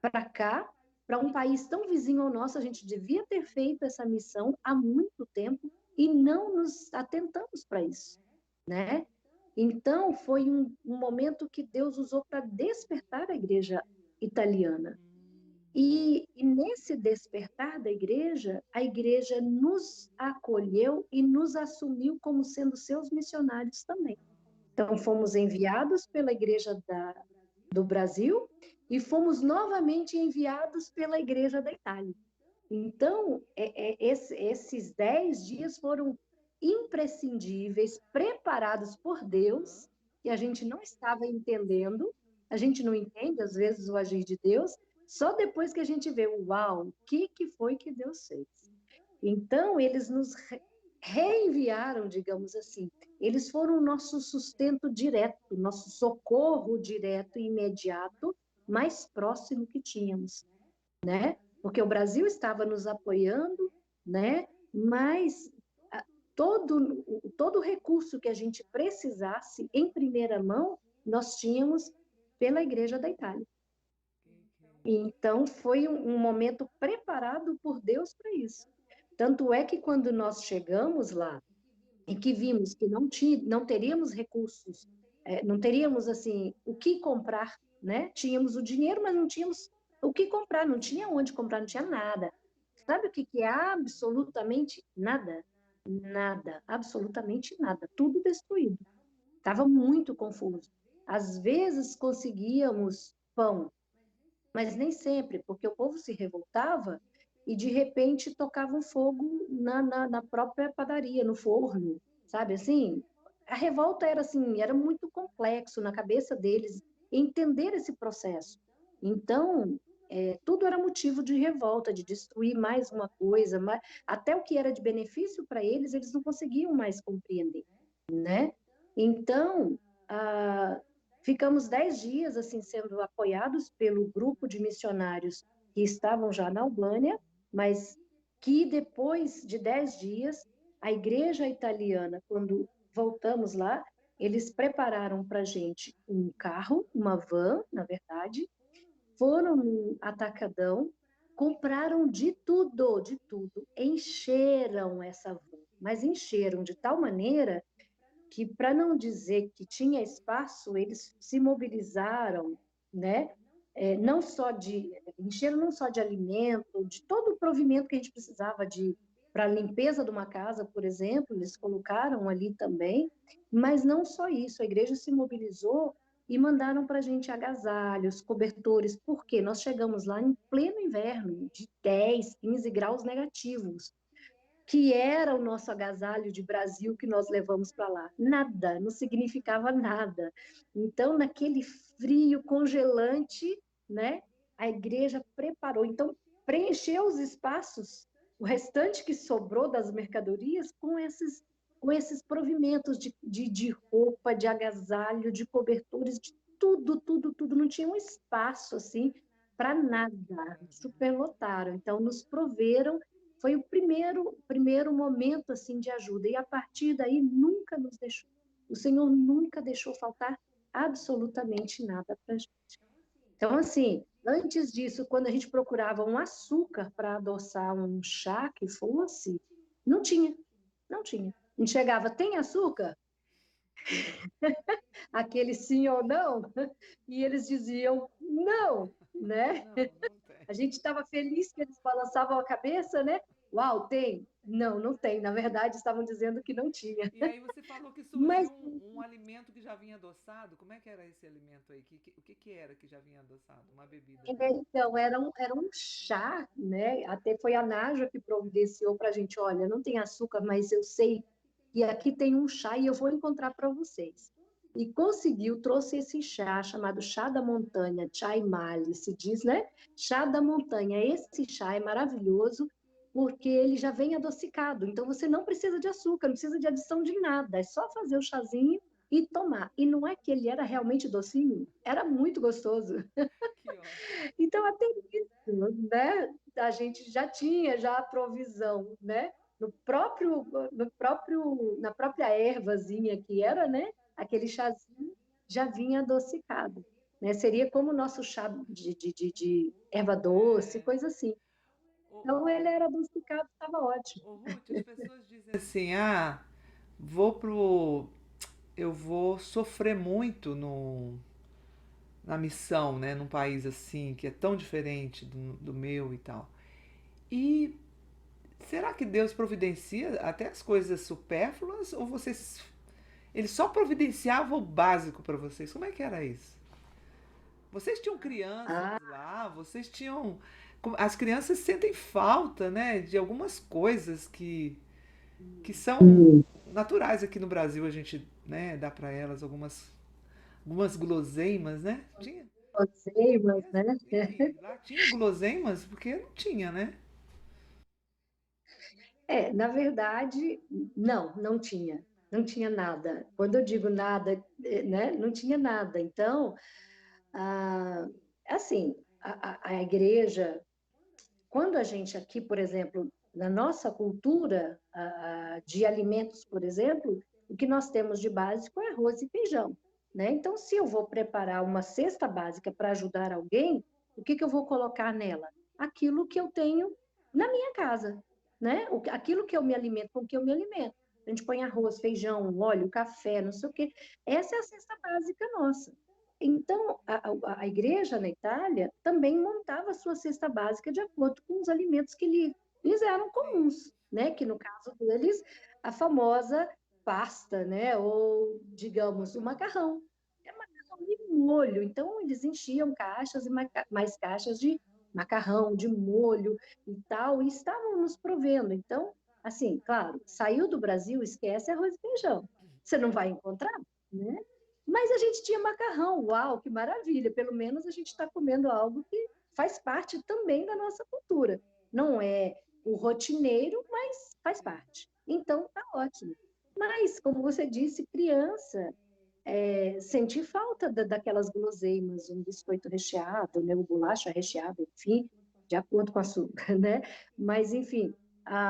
para cá, para um país tão vizinho ao nosso. A gente devia ter feito essa missão há muito tempo e não nos atentamos para isso, né? Então, foi um momento que Deus usou para despertar a igreja italiana. E nesse despertar da igreja, a igreja nos acolheu e nos assumiu como sendo seus missionários também. Então, fomos enviados pela igreja do Brasil e fomos novamente enviados pela igreja da Itália. Então, esses 10 dias foram imprescindíveis, preparados por Deus, que a gente não estava entendendo, a gente não entende, às vezes, o agir de Deus, só depois que a gente vê, uau, o que foi que Deus fez? Então, eles nos reenviaram, digamos assim, eles foram o nosso sustento direto, nosso socorro direto e imediato, mais próximo que tínhamos, né? Porque o Brasil estava nos apoiando, né? Mas todo recurso que a gente precisasse em primeira mão, nós tínhamos pela Igreja da Itália. Então, foi um momento preparado por Deus para isso. Tanto é que quando nós chegamos lá e que vimos que não teríamos recursos, não teríamos, assim, o que comprar, né? Tínhamos o dinheiro, mas não tínhamos o que comprar, não tinha onde comprar, não tinha nada. Sabe o que é absolutamente nada? Nada, absolutamente nada, tudo destruído. Estava muito confuso. Às vezes conseguíamos pão, mas nem sempre, porque o povo se revoltava e de repente tocava um fogo na própria padaria, no forno, sabe assim? A revolta era assim, era muito complexo na cabeça deles entender esse processo. Então, tudo era motivo de revolta, de destruir mais uma coisa, até o que era de benefício para eles, eles não conseguiam mais compreender, né? Então, ficamos 10 dias assim sendo apoiados pelo grupo de missionários que estavam já na Albânia, mas que depois de 10 dias, a igreja italiana, quando voltamos lá, eles prepararam para a gente um carro, uma van, na verdade, foram no atacadão, compraram de tudo, encheram essa van, mas encheram de tal maneira que, para não dizer que tinha espaço, eles se mobilizaram, né? Não só encheram não só de alimento, de todo o provimento que a gente precisava para a limpeza de uma casa, por exemplo, eles colocaram ali também, mas não só isso, a igreja se mobilizou e mandaram para a gente agasalhos, cobertores, porque nós chegamos lá em pleno inverno, de 10, 15 graus negativos, que era o nosso agasalho de Brasil que nós levamos para lá. Nada, não significava nada. Então, naquele frio congelante, né, a igreja preparou. Então, preencheu os espaços, o restante que sobrou das mercadorias, com esses provimentos de roupa, de agasalho, de cobertores, de tudo, tudo, tudo. Não tinha um espaço assim para nada. Superlotaram. Então, nos proveram, foi o primeiro momento assim de ajuda, e a partir daí nunca nos deixou. O Senhor nunca deixou faltar absolutamente nada para a gente. Então, assim, antes disso, quando a gente procurava um açúcar para adoçar um chá que fosse, não tinha, não tinha. A gente chegava, tem açúcar? Aquele sim ou não? E eles diziam, não, né? Não, não tem. A gente estava feliz que eles balançavam a cabeça, né? Uau, tem? Não, não tem. Na verdade, estavam dizendo que não tinha. E aí você falou que Mas surgiu um alimento que já vinha adoçado. Como é que era esse alimento aí? O que que era que já vinha adoçado? Uma bebida. então, era um chá, né? Até foi a Nájua que providenciou para a gente: olha, não tem açúcar, mas eu sei que aqui tem um chá e eu vou encontrar para vocês. E conseguiu, trouxe esse chá chamado chá da montanha, chai mali, se diz, né? Chá da montanha. Esse chá é maravilhoso porque ele já vem adocicado. Então você não precisa de açúcar, não precisa de adição de nada. É só fazer o chazinho e tomar. E não é que ele era realmente docinho, era muito gostoso. Que ótimo. Então, até isso, né? A gente já tinha já a provisão, né? Na própria ervazinha que era, né? Aquele chazinho já vinha adocicado, né? Seria como o nosso chá de erva doce, É. coisa assim. Ô, Então, ele era adocicado, estava ótimo. Ruth, as pessoas dizem assim, ah, vou pro. Eu vou sofrer muito no, na missão, né? Num país assim, que é tão diferente do meu e tal. E será que Deus providencia até as coisas supérfluas? Ou vocês. Ele só providenciava o básico para vocês? Como é que era isso? Vocês tinham crianças Ah, lá, vocês tinham. As crianças sentem falta, né? De algumas coisas que são naturais aqui no Brasil, a gente, né, dá para elas algumas guloseimas, né? Tinha. gozeimas, né? E aí, lá tinha guloseimas? Porque não tinha, né? Na verdade, não, não tinha. Não tinha nada. Quando eu digo nada, né, não tinha nada. Então, ah, assim, a igreja, quando a gente aqui, por exemplo, na nossa cultura de alimentos, por exemplo, o que nós temos de básico é arroz e feijão, né? Então, se eu vou preparar uma cesta básica para ajudar alguém, o que que eu vou colocar nela? Aquilo que eu tenho na minha casa, né? Aquilo que eu me alimento, com que eu me alimento. A gente põe arroz, feijão, óleo, café, não sei o quê. Essa é a cesta básica nossa. Então, a igreja na Itália também montava a sua cesta básica de acordo com os alimentos que lhes eram Sim. comuns, né? Que no caso deles, a famosa pasta, né? Ou, O digamos, o macarrão. macarrão. É macarrão de molho. Então, eles enchiam caixas e mais caixas de macarrão, de molho e tal, e estavam nos provendo. Então, assim, claro, saiu do Brasil, esquece arroz e feijão. Você não vai encontrar, né? Mas a gente tinha macarrão, uau, que maravilha! Pelo menos a gente está comendo algo que faz parte também da nossa cultura. Não é o rotineiro, mas faz Sim. parte. Então, tá ótimo. Mas, como você disse, criança, senti falta daquelas guloseimas, um biscoito recheado, né, uma bolacha recheada, enfim, de acordo com a açúcar, né? Mas, enfim,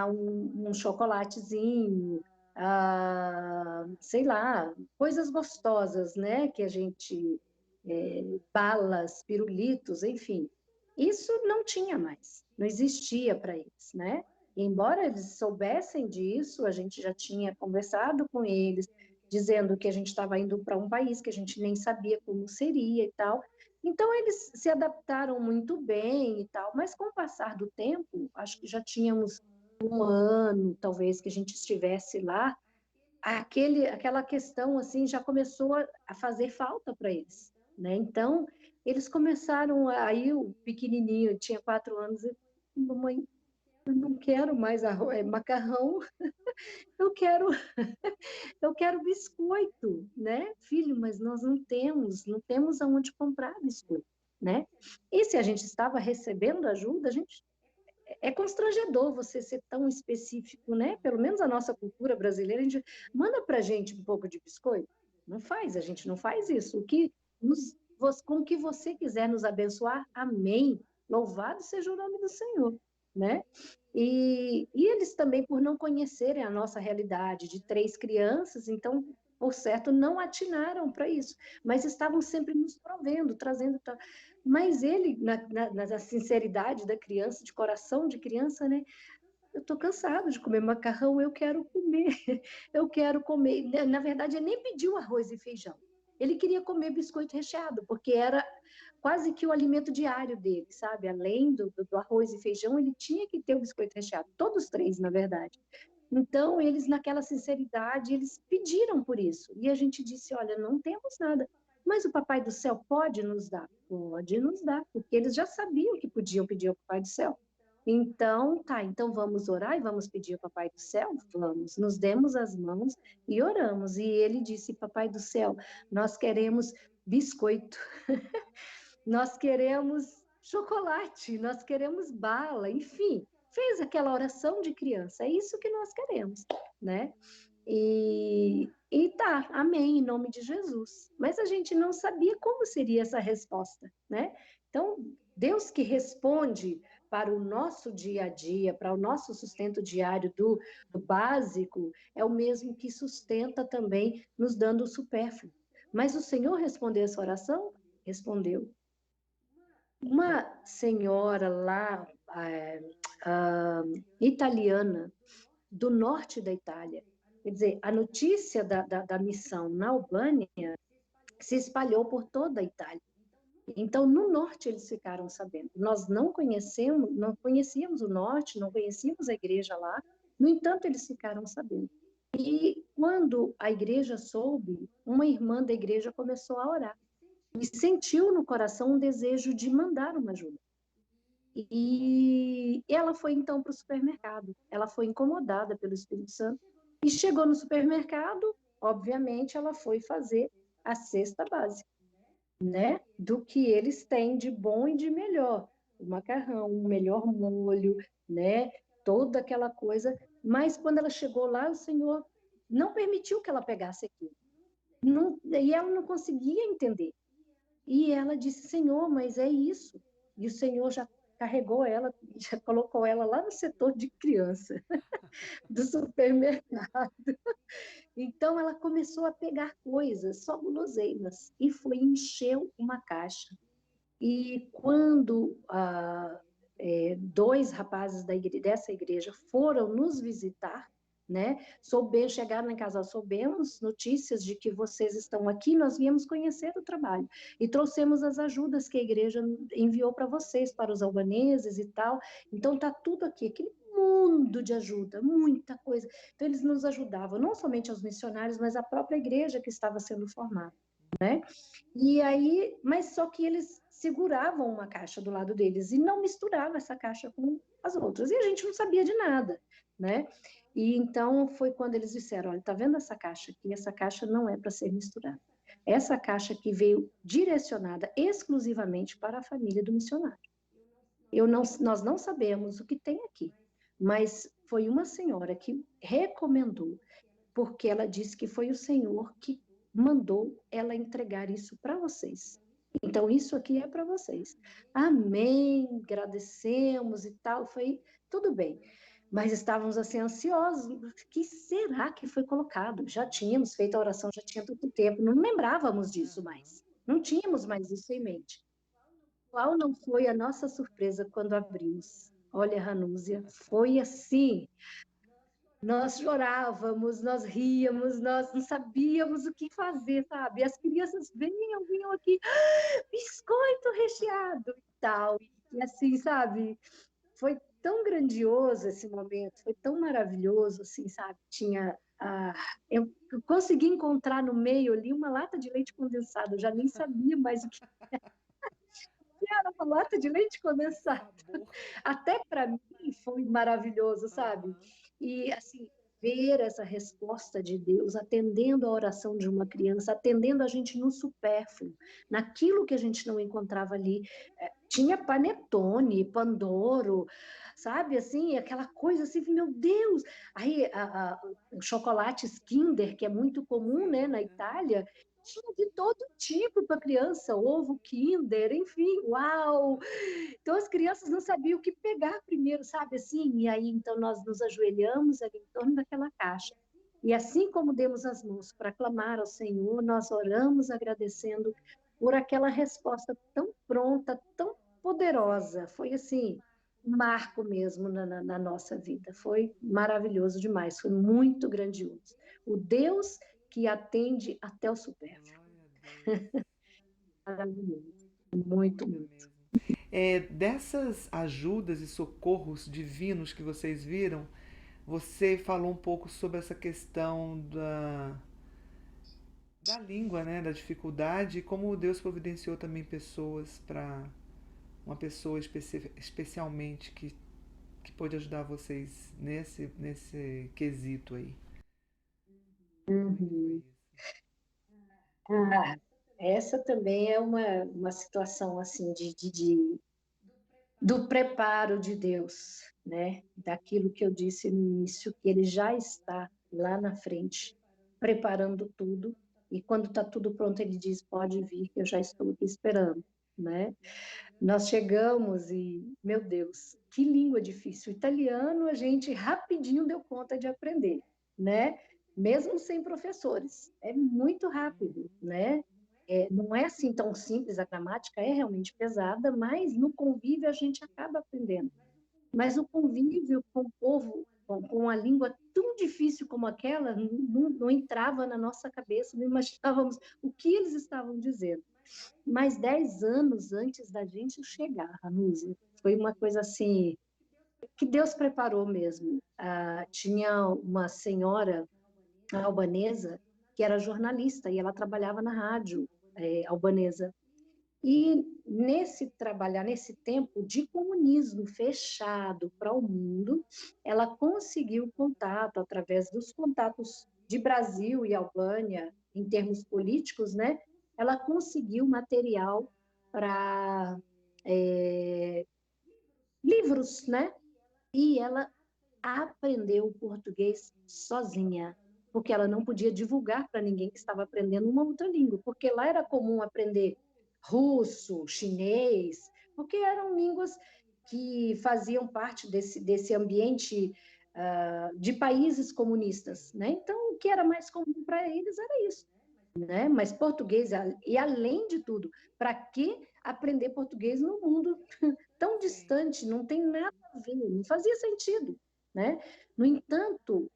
um chocolatezinho, sei lá, coisas gostosas, né? Que a gente, balas, pirulitos, enfim. Isso não tinha mais, não existia para eles, né? E embora eles soubessem disso, a gente já tinha conversado com eles, dizendo que a gente estava indo para um país que a gente nem sabia como seria e tal. Então, eles se adaptaram muito bem e tal, mas com o passar do tempo, acho que já tínhamos um ano, talvez, que a gente estivesse lá, aquela questão assim já começou a fazer falta para eles, né? Então eles começaram aí o pequenininho tinha 4 anos e mamãe, eu não quero mais macarrão, eu quero eu quero biscoito, né, filho? Mas nós não temos aonde comprar biscoito, né? E se a gente estava recebendo ajuda, a gente é constrangedor você ser tão específico, né? Pelo menos a nossa cultura brasileira, a gente manda para a gente um pouco de biscoito. Não faz, a gente não faz isso. Com o que você quiser nos abençoar, amém. Louvado seja o nome do Senhor, né? E eles também, por não conhecerem a nossa realidade de 3 crianças, então, por certo, não atinaram para isso, mas estavam sempre nos provendo, trazendo. Mas ele, na sinceridade da criança, de coração de criança, né? Eu estou cansado de comer macarrão, eu quero comer, eu quero comer. Na verdade, ele nem pediu arroz e feijão. Ele queria comer biscoito recheado, porque era quase que o alimento diário dele, sabe? Além do arroz e feijão, ele tinha que ter o biscoito recheado. Todos três, na verdade. Então, eles, naquela sinceridade, eles pediram por isso. E a gente disse: olha, não temos nada. Mas o Papai do Céu pode nos dar? Pode nos dar, porque eles já sabiam que podiam pedir ao Papai do Céu. Então, tá, então vamos orar e vamos pedir ao Papai do Céu? Vamos, nos demos as mãos e oramos. E ele disse: Papai do Céu, nós queremos biscoito, nós queremos chocolate, nós queremos bala, enfim, fez aquela oração de criança, é isso que nós queremos, né? E tá, amém, em nome de Jesus. Mas a gente não sabia como seria essa resposta, né? Então, Deus que responde para o nosso dia a dia, para o nosso sustento diário do básico, é o mesmo que sustenta também nos dando o supérfluo. Mas o Senhor respondeu essa oração? Respondeu. Uma senhora lá, italiana, do norte da Itália, quer dizer, a notícia da missão na Albânia se espalhou por toda a Itália. Então, no norte eles ficaram sabendo. Nós não conhecíamos o norte, não conhecíamos a igreja lá, no entanto, eles ficaram sabendo. E quando a igreja soube, uma irmã da igreja começou a orar e sentiu no coração um desejo de mandar uma ajuda. E ela foi então para o supermercado. Ela foi incomodada pelo Espírito Santo e chegou no supermercado. Obviamente, ela foi fazer a cesta básica, né? Do que eles têm de bom e de melhor. O macarrão, o melhor molho, né? Toda aquela coisa. Mas quando ela chegou lá, o Senhor não permitiu que ela pegasse aquilo. Não, e ela não conseguia entender. E ela disse: Senhor, mas é isso. E o Senhor já carregou ela, já colocou ela lá no setor de criança do supermercado. Então ela começou a pegar coisas, só guloseimas, e foi encheu uma caixa. E quando 2 rapazes dessa igreja foram nos visitar, né? Chegaram em casa, soubemos notícias de que vocês estão aqui, nós viemos conhecer o trabalho e trouxemos as ajudas que a igreja enviou para vocês, para os albaneses e tal. Então tá tudo aqui, aquele mundo de ajuda, muita coisa. Então eles nos ajudavam, não somente aos missionários, mas a própria igreja que estava sendo formada, né? E aí, mas só que eles seguravam uma caixa do lado deles e não misturavam essa caixa com as outras. E a gente não sabia de nada, né? E então foi quando eles disseram: olha, tá vendo essa caixa aqui? Essa caixa não é para ser misturada. Essa caixa aqui veio direcionada exclusivamente para a família do missionário. Nós não sabemos o que tem aqui, mas foi uma senhora que recomendou, porque ela disse que foi o Senhor que mandou ela entregar isso para vocês. Então, isso aqui é para vocês. Amém, agradecemos e tal, foi tudo bem. Mas estávamos assim ansiosos, o que será que foi colocado? Já tínhamos feito a oração, já tinha tanto tempo, não lembrávamos disso mais. Não tínhamos mais isso em mente. Qual não foi a nossa surpresa quando abrimos? Olha, Ranúzia, foi assim, nós chorávamos, nós ríamos, nós não sabíamos o que fazer, sabe? As crianças vinham aqui, biscoito recheado e tal. E assim, sabe? Foi tão grandioso esse momento, foi tão maravilhoso, assim, sabe? Eu consegui encontrar no meio ali uma lata de leite condensado, eu já nem sabia mais o que era uma lata de leite Que condensado. sabor. Até para mim foi maravilhoso, sabe? Aham. E assim, ver essa resposta de Deus, atendendo a oração de uma criança, atendendo a gente no supérfluo, naquilo que a gente não encontrava ali. Tinha panetone, pandoro, sabe, assim, aquela coisa assim, meu Deus! Aí, o chocolate Kinder, que é muito comum, né, Sim. na Aham. Itália, tinha de todo tipo para criança, ovo Kinder, enfim, uau! Então as crianças não sabiam o que pegar primeiro, sabe assim? E aí então nós nos ajoelhamos ali em torno daquela caixa. E assim como demos as mãos para clamar ao Senhor, nós oramos agradecendo por aquela resposta tão pronta, tão poderosa. Foi assim, um marco mesmo na nossa vida. Foi maravilhoso demais, foi muito grandioso. O Deus que atende até o supérfluo. Glória a Deus. Maravilhoso. Muito Muito, glória muito. mesmo. Dessas ajudas e socorros divinos que vocês viram, você falou um pouco sobre essa questão da língua, né, da dificuldade, e como Deus providenciou também pessoas para uma pessoa especialmente que pôde ajudar vocês nesse quesito aí. Como é que foi Uhum. isso? Ah, essa também é uma situação assim do preparo de Deus, né? Daquilo que eu disse no início, que Ele já está lá na frente, preparando tudo, e quando está tudo pronto, Ele diz, pode vir, que eu já estou aqui esperando, né? Nós chegamos e, meu Deus, que língua difícil. O italiano a gente rapidinho deu conta de aprender, né? Mesmo sem professores. É muito rápido, né? Não é assim tão simples, a gramática é realmente pesada, mas no convívio a gente acaba aprendendo. Mas o convívio com o povo, com a língua tão difícil como aquela, não entrava na nossa cabeça, não imaginávamos o que eles estavam dizendo. Mas 10 anos antes da gente chegar, Ranúzia, foi uma coisa assim, que Deus preparou mesmo. Tinha uma senhora albanesa que era jornalista e ela trabalhava na rádio albanesa. E nesse tempo de comunismo fechado para o mundo, ela conseguiu contato através dos contatos de Brasil e Albânia em termos políticos, né? Ela conseguiu material para livros, né? E ela aprendeu português sozinha, porque ela não podia divulgar para ninguém que estava aprendendo uma outra língua, porque lá era comum aprender russo, chinês, porque eram línguas que faziam parte desse ambiente de países comunistas, né? Então, o que era mais comum para eles era isso, né? Mas português, e além de tudo, para que aprender português no mundo tão Sim. distante? Não tem nada a ver, não fazia sentido, né? No entanto,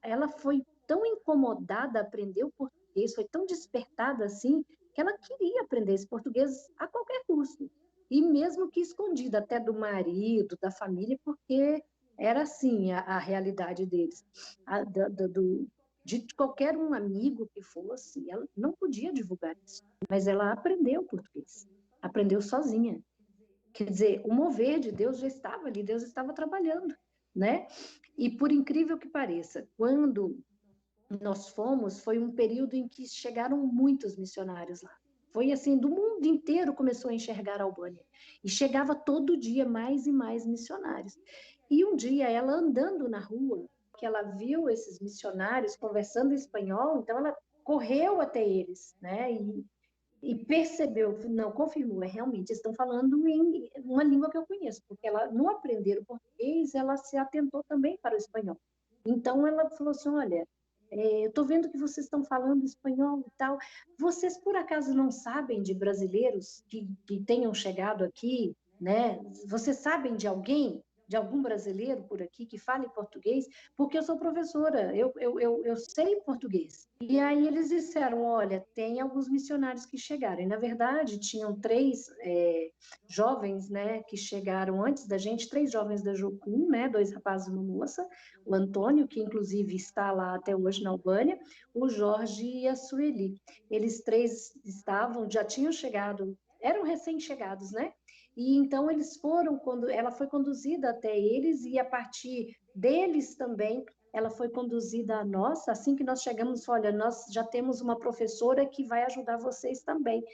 ela foi tão incomodada a aprender o português, foi tão despertada assim, que ela queria aprender esse português a qualquer custo. E mesmo que escondida até do marido, da família, porque era assim a realidade deles. A, da, da, do, de qualquer um amigo que fosse, ela não podia divulgar isso, mas ela aprendeu português, aprendeu sozinha. Quer dizer, o mover de Deus já estava ali, Deus estava trabalhando, né? E por incrível que pareça, quando nós fomos, foi um período em que chegaram muitos missionários lá. Foi assim, do mundo inteiro começou a enxergar a Albânia. E chegava todo dia mais e mais missionários. E um dia, ela andando na rua, que ela viu esses missionários conversando em espanhol, então ela correu até eles, né? E percebeu, não, confirmou, realmente, estão falando em uma língua que eu conheço, porque ela, no aprender o português, ela se atentou também para o espanhol. Então, ela falou assim, olha, eu estou vendo que vocês estão falando espanhol e tal, vocês, por acaso, não sabem de brasileiros que tenham chegado aqui, né? Vocês sabem de alguém? de algum brasileiro por aqui que fale português, porque eu sou professora, eu sei português. E aí eles disseram, olha, tem alguns missionários que chegaram. E, na verdade, tinham três jovens, né, que chegaram antes da gente, três jovens da Jocum, né, dois rapazes e uma moça, o Antônio, que inclusive está lá até hoje na Albânia, o Jorge e a Sueli. Eles três já tinham chegado, eram recém-chegados, né? E então eles foram, quando ela foi conduzida até eles, e a partir deles também ela foi conduzida a nós. Assim que nós chegamos, olha, nós já temos uma professora que vai ajudar vocês também.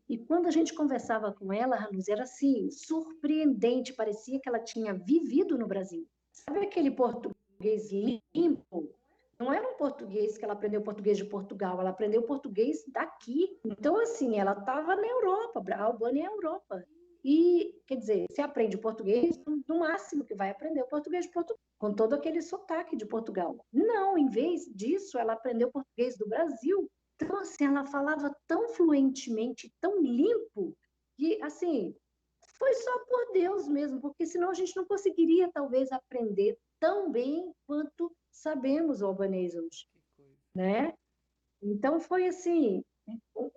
E quando a gente conversava com ela, Ranus, era assim, surpreendente, parecia que ela tinha vivido no Brasil. Sabe aquele português limpo? Não era um português que ela aprendeu português de Portugal, ela aprendeu português daqui. Então, assim, ela estava na Europa, a Albânia é a Europa. E, quer dizer, você aprende português, no máximo que vai aprender o português de Portugal, com todo aquele sotaque de Portugal. Não, em vez disso, ela aprendeu português do Brasil. Então, assim, ela falava tão fluentemente, tão limpo, que, assim, foi só por Deus mesmo, porque senão a gente não conseguiria, talvez, aprender tão bem quanto sabemos o albanês hoje, né? Então, foi assim, o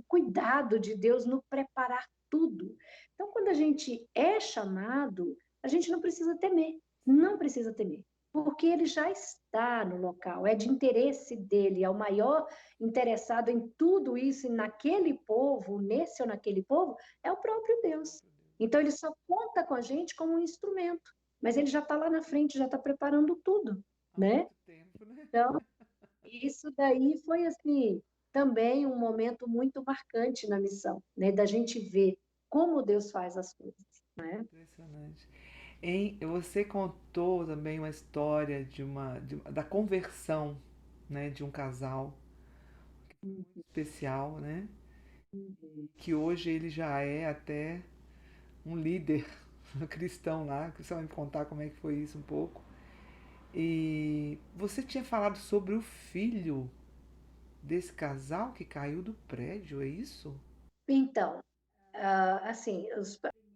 cuidado de Deus no preparar tudo. Então, quando a gente é chamado, a gente não precisa temer, não precisa temer, porque ele já está no local, é de interesse dele, é o maior interessado em tudo isso, e naquele povo, nesse ou naquele povo, é o próprio Deus. Então, ele só conta com a gente como um instrumento, mas ele já está lá na frente, já está preparando tudo, Há né? muito tempo, né? Então, isso daí foi, assim, também um momento muito marcante na missão, né? Da gente ver como Deus faz as coisas, né? Impressionante. Você contou também uma história da conversão, né, de um casal especial, né? Que hoje ele já é até um líder cristão lá, que você vai me contar como é que foi isso um pouco. E você tinha falado sobre o filho desse casal que caiu do prédio, é isso? Então, assim,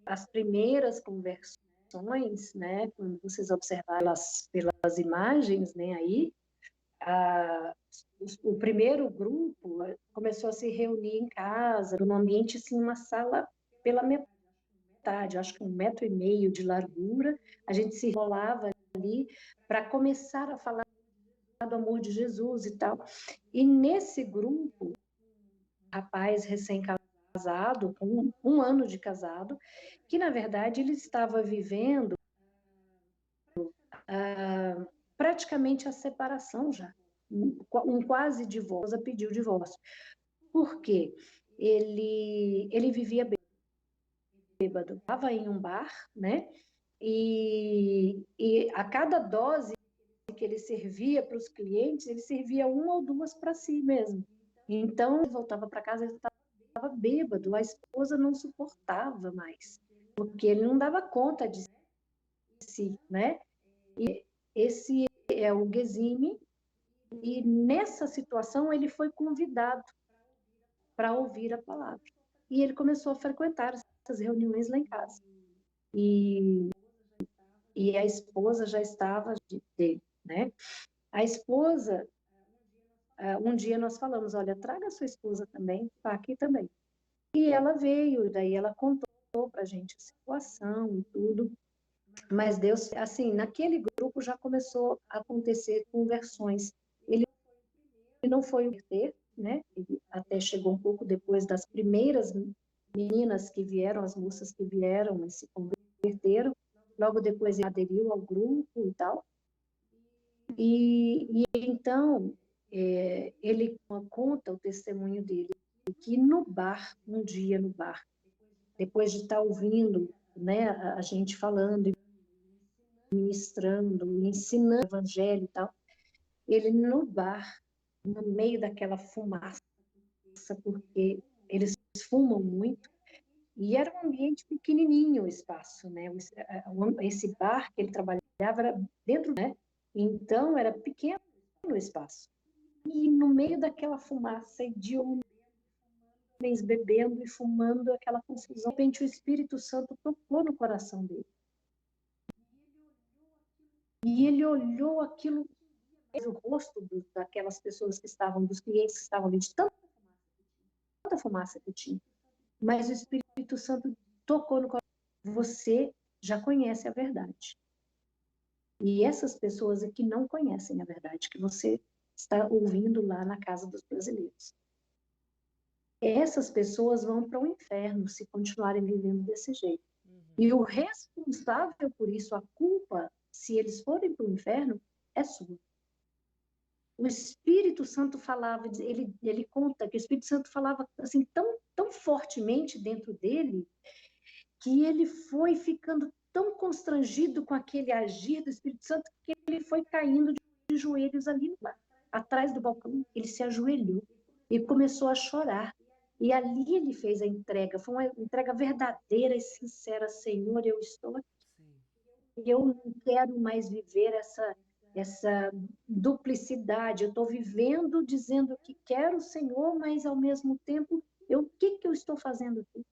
as primeiras conversões, né? Quando vocês observarem pelas imagens, né? Aí, ah, o primeiro grupo começou a se reunir em casa, num ambiente assim, uma sala pela metade, acho que 1,5 metros de largura. A gente se enrolava ali para começar a falar do amor de Jesus e tal. E nesse grupo, rapaz recém-casado, com um ano de casado, que na verdade ele estava vivendo praticamente a separação já, um quase divórcio, pediu divórcio. Por quê? Ele vivia bêbado, estava em um bar, né? E a cada dose que ele servia para os clientes, ele servia uma ou duas para si mesmo. Então, ele voltava para casa, ele estava bêbado, a esposa não suportava mais, porque ele não dava conta de si, né? E esse é o Gesine, e nessa situação ele foi convidado para ouvir a palavra. E ele começou a frequentar essas reuniões lá em casa. E, e a esposa já estava dele, né? A esposa, um dia nós falamos, olha, traga a sua esposa também, tá aqui também. E ela veio, daí ela contou para a gente a situação e tudo. Mas Deus, assim, naquele grupo já começou a acontecer conversões. Ele não foi o ter, né? Ele até chegou um pouco depois das primeiras meninas que vieram, as moças que vieram e se converteram. Logo depois ele aderiu ao grupo e tal. E então ele conta o testemunho dele, que no bar, um dia no bar, depois de estar ouvindo, né, a gente falando, ministrando, ensinando o evangelho e tal, ele no bar, no meio daquela fumaça, porque eles fumam muito, e era um ambiente pequenininho o espaço, né? Esse bar que ele trabalhava era dentro, né? Então era pequeno o espaço. E no meio daquela fumaça de homens bebendo e fumando, aquela confusão, de repente o Espírito Santo tocou no coração dele. E ele olhou aquilo, o rosto daquelas pessoas que estavam, dos clientes que estavam ali, de tanta fumaça que tinha. Mas o Espírito Santo tocou no coração. Você já conhece a verdade. E essas pessoas aqui não conhecem a verdade que você está ouvindo lá na casa dos brasileiros. Essas pessoas vão para o inferno se continuarem vivendo desse jeito. E o responsável por isso, a culpa, se eles forem para o inferno, é sua. O Espírito Santo falava, ele conta que o Espírito Santo falava assim tão fortemente dentro dele, que ele foi ficando tão constrangido com aquele agir do Espírito Santo, que ele foi caindo de joelhos ali atrás do balcão. Ele se ajoelhou e começou a chorar. E ali ele fez a entrega, foi uma entrega verdadeira e sincera. Senhor, eu estou aqui. E eu não quero mais viver essa duplicidade. Eu estou vivendo dizendo que quero o Senhor, mas ao mesmo tempo, o que eu estou fazendo aqui?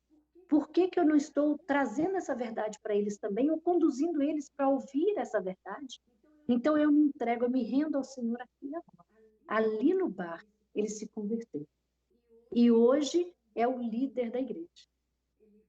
Por que eu não estou trazendo essa verdade para eles também, ou conduzindo eles para ouvir essa verdade? Então eu me entrego, eu me rendo ao Senhor aqui agora. Ali no bar, ele se converteu. E hoje é o líder da igreja.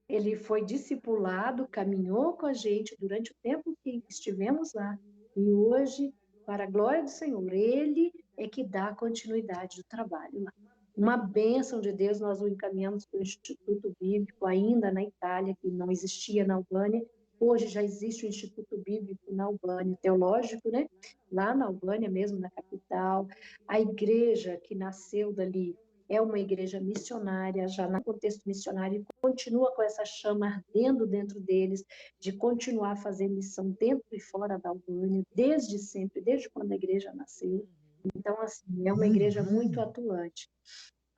Ele foi discipulado, caminhou com a gente durante o tempo que estivemos lá. E hoje, para a glória do Senhor, ele é que dá continuidade do trabalho lá. Uma bênção de Deus, nós o encaminhamos para o Instituto Bíblico, ainda na Itália, que não existia na Albânia. Hoje já existe o Instituto Bíblico na Albânia, teológico, né? Lá na Albânia mesmo, na capital. A igreja que nasceu dali é uma igreja missionária, já no contexto missionário, e continua com essa chama ardendo dentro deles, de continuar a fazer missão dentro e fora da Albânia, desde sempre, desde quando a igreja nasceu. Então, assim, é uma igreja muito atuante.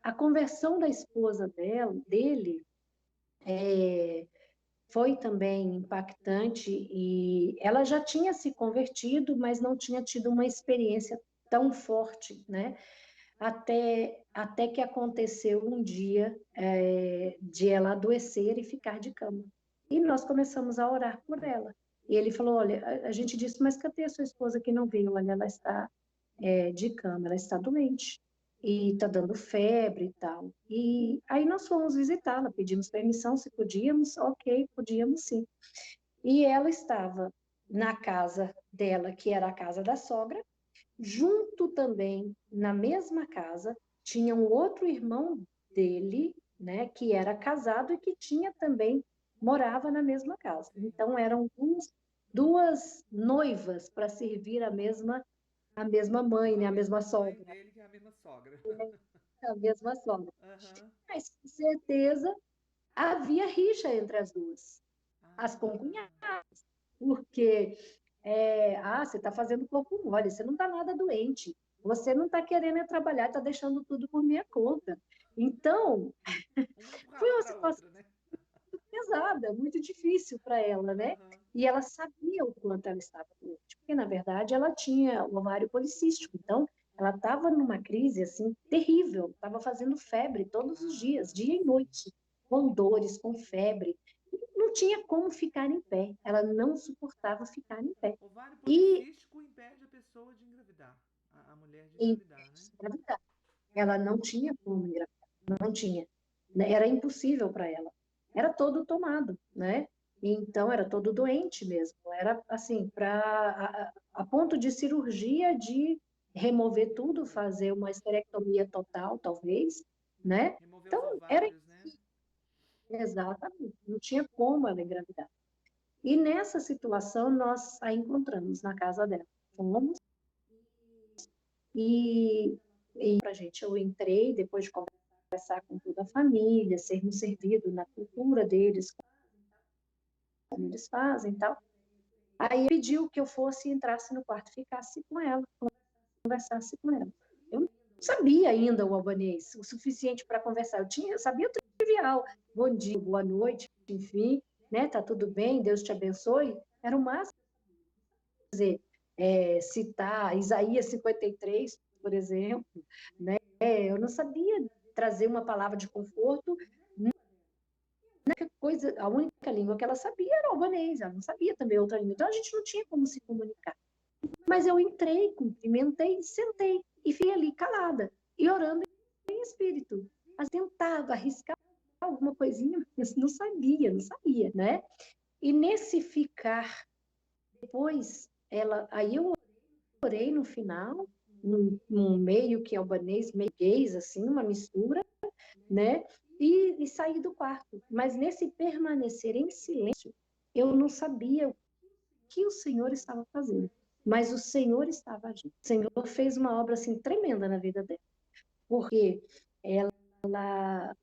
A conversão da esposa dele foi também impactante, e ela já tinha se convertido, mas não tinha tido uma experiência tão forte, né? Até que aconteceu um dia de ela adoecer e ficar de cama. E nós começamos a orar por ela. E ele falou, olha, a gente disse, mas cadê a sua esposa que não veio? Olha, ela está de cama, ela está doente. E está dando febre e tal. E aí nós fomos visitá-la, pedimos permissão se podíamos, ok, podíamos sim. E ela estava na casa dela, que era a casa da sogra. Junto também, na mesma casa, tinha um outro irmão dele, né, que era casado e que tinha também, morava na mesma casa. Então, eram duas noivas para servir a mesma mãe, né, a mesma sogra. Dele que é a mesma sogra. A mesma sogra. Mas, com certeza, havia rixa entre as duas, as concunhadas, porque você está fazendo corpo mole, você não está nada doente, você não está querendo trabalhar, está deixando tudo por minha conta. Então, foi uma situação muito pesada, muito difícil para ela, né? E ela sabia o quanto ela estava doente, porque, na verdade, ela tinha o ovário policístico, então ela estava numa crise, assim, terrível, estava fazendo febre todos os dias, dia e noite, com dores, com febre, não tinha como ficar em pé, ela não suportava ficar em pé. Ovário policístico impede a pessoa de engravidar, a mulher de engravidar, né? Ela não tinha como engravidar, não tinha. Era impossível para ela. Era todo tomado, né? Então, era todo doente mesmo. Era, assim, a ponto de cirurgia, de remover tudo, fazer uma esterectomia total, talvez, né? Remover os Então, era ovários, né? exatamente, não tinha como ela engravidar. E nessa situação, nós a encontramos na casa dela. Fomos e para a gente, eu entrei, depois de conversar com toda a família, sermos servidos na cultura deles, como eles fazem e tal. Aí ele pediu que eu fosse, entrasse no quarto, ficasse com ela, conversasse com ela. Eu não sabia ainda o albanês, o suficiente para conversar. Eu sabia o trivial, bom dia, boa noite, enfim, né? Tá tudo bem, Deus te abençoe. Era o máximo dizer, citar Isaías 53, por exemplo, né? Eu não sabia trazer uma palavra de conforto. A única língua que ela sabia era o albanês, ela não sabia também outra língua. Então, a gente não tinha como se comunicar. Mas eu entrei, cumprimentei, sentei e fiquei ali calada e orando em espírito. Mas tentava arriscar alguma coisinha, mas não sabia, não sabia, né? E nesse ficar, depois, aí eu orei no final, num meio que albanês, meio gays, assim, uma mistura, né? E saí do quarto. Mas nesse permanecer em silêncio, eu não sabia o que o Senhor estava fazendo. Mas o Senhor estava agindo. O Senhor fez uma obra assim tremenda na vida dela. Porque ela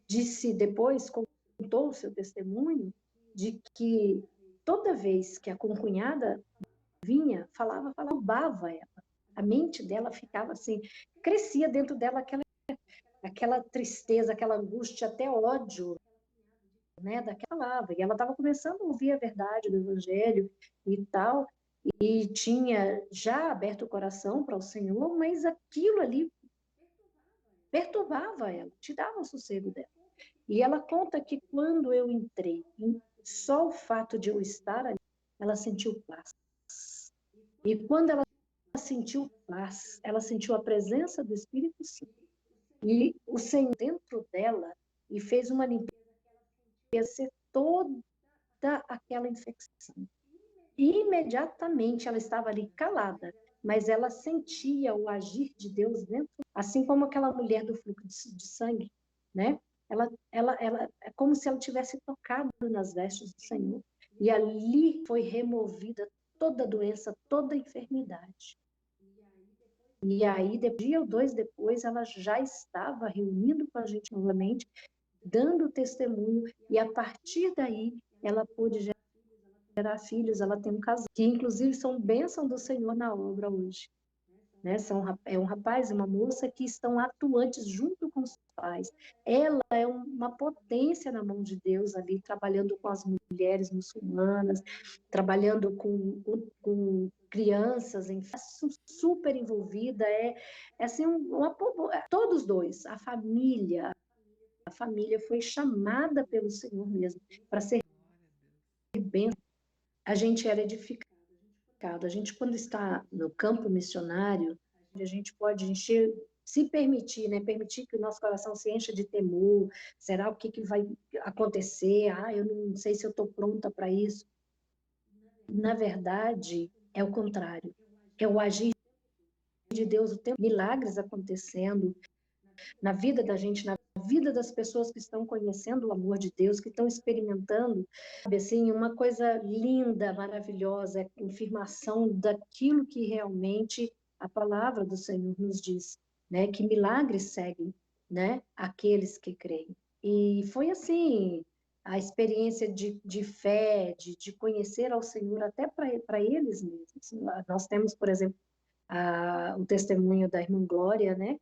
disse depois, contou o seu testemunho, de que toda vez que a concunhada vinha, falava, roubava ela. A mente dela ficava assim, crescia dentro dela aquela tristeza, aquela angústia, até ódio, né, daquela palavra. E ela estava começando a ouvir a verdade do Evangelho e tal, e tinha já aberto o coração para o Senhor, mas aquilo ali perturbava ela, tirava o sossego dela. E ela conta que quando eu entrei, só o fato de eu estar ali, ela sentiu paz. E quando ela sentiu paz, ela sentiu a presença do Espírito Santo. E o Senhor dentro dela e fez uma limpeza toda aquela infecção. E imediatamente ela estava ali calada, mas ela sentia o agir de Deus dentro, assim como aquela mulher do fluxo de sangue, né? Ela é como se ela tivesse tocado nas vestes do Senhor. E ali foi removida toda doença, toda enfermidade. E aí, dia ou dois depois, ela já estava reunindo com a gente novamente, dando testemunho, e a partir daí ela pôde gerar filhos, ela tem um casal, que inclusive são bênção do Senhor na obra hoje. Né? É um rapaz e uma moça que estão atuantes junto com os pais. Ela é uma potência na mão de Deus ali, trabalhando com as mulheres muçulmanas, trabalhando com crianças, super envolvida, assim, todos dois, a família foi chamada pelo Senhor mesmo, para ser bênção. A gente era edificado. A gente, quando está no campo missionário, a gente pode encher, se permitir, né? Permitir que o nosso coração se encha de temor. Será o que vai acontecer? Eu não sei se eu estou pronta para isso. Na verdade, é o contrário. É o agir de Deus, o tempo, milagres acontecendo na vida da gente, na vida das pessoas que estão conhecendo o amor de Deus, que estão experimentando, sabe assim, uma coisa linda, maravilhosa, é a confirmação daquilo que realmente a palavra do Senhor nos diz, né? Que milagres seguem, né? Aqueles que creem. E foi assim, a experiência de fé, de conhecer ao Senhor, até para eles mesmos. Nós temos, por exemplo, o testemunho da irmã Glória, né?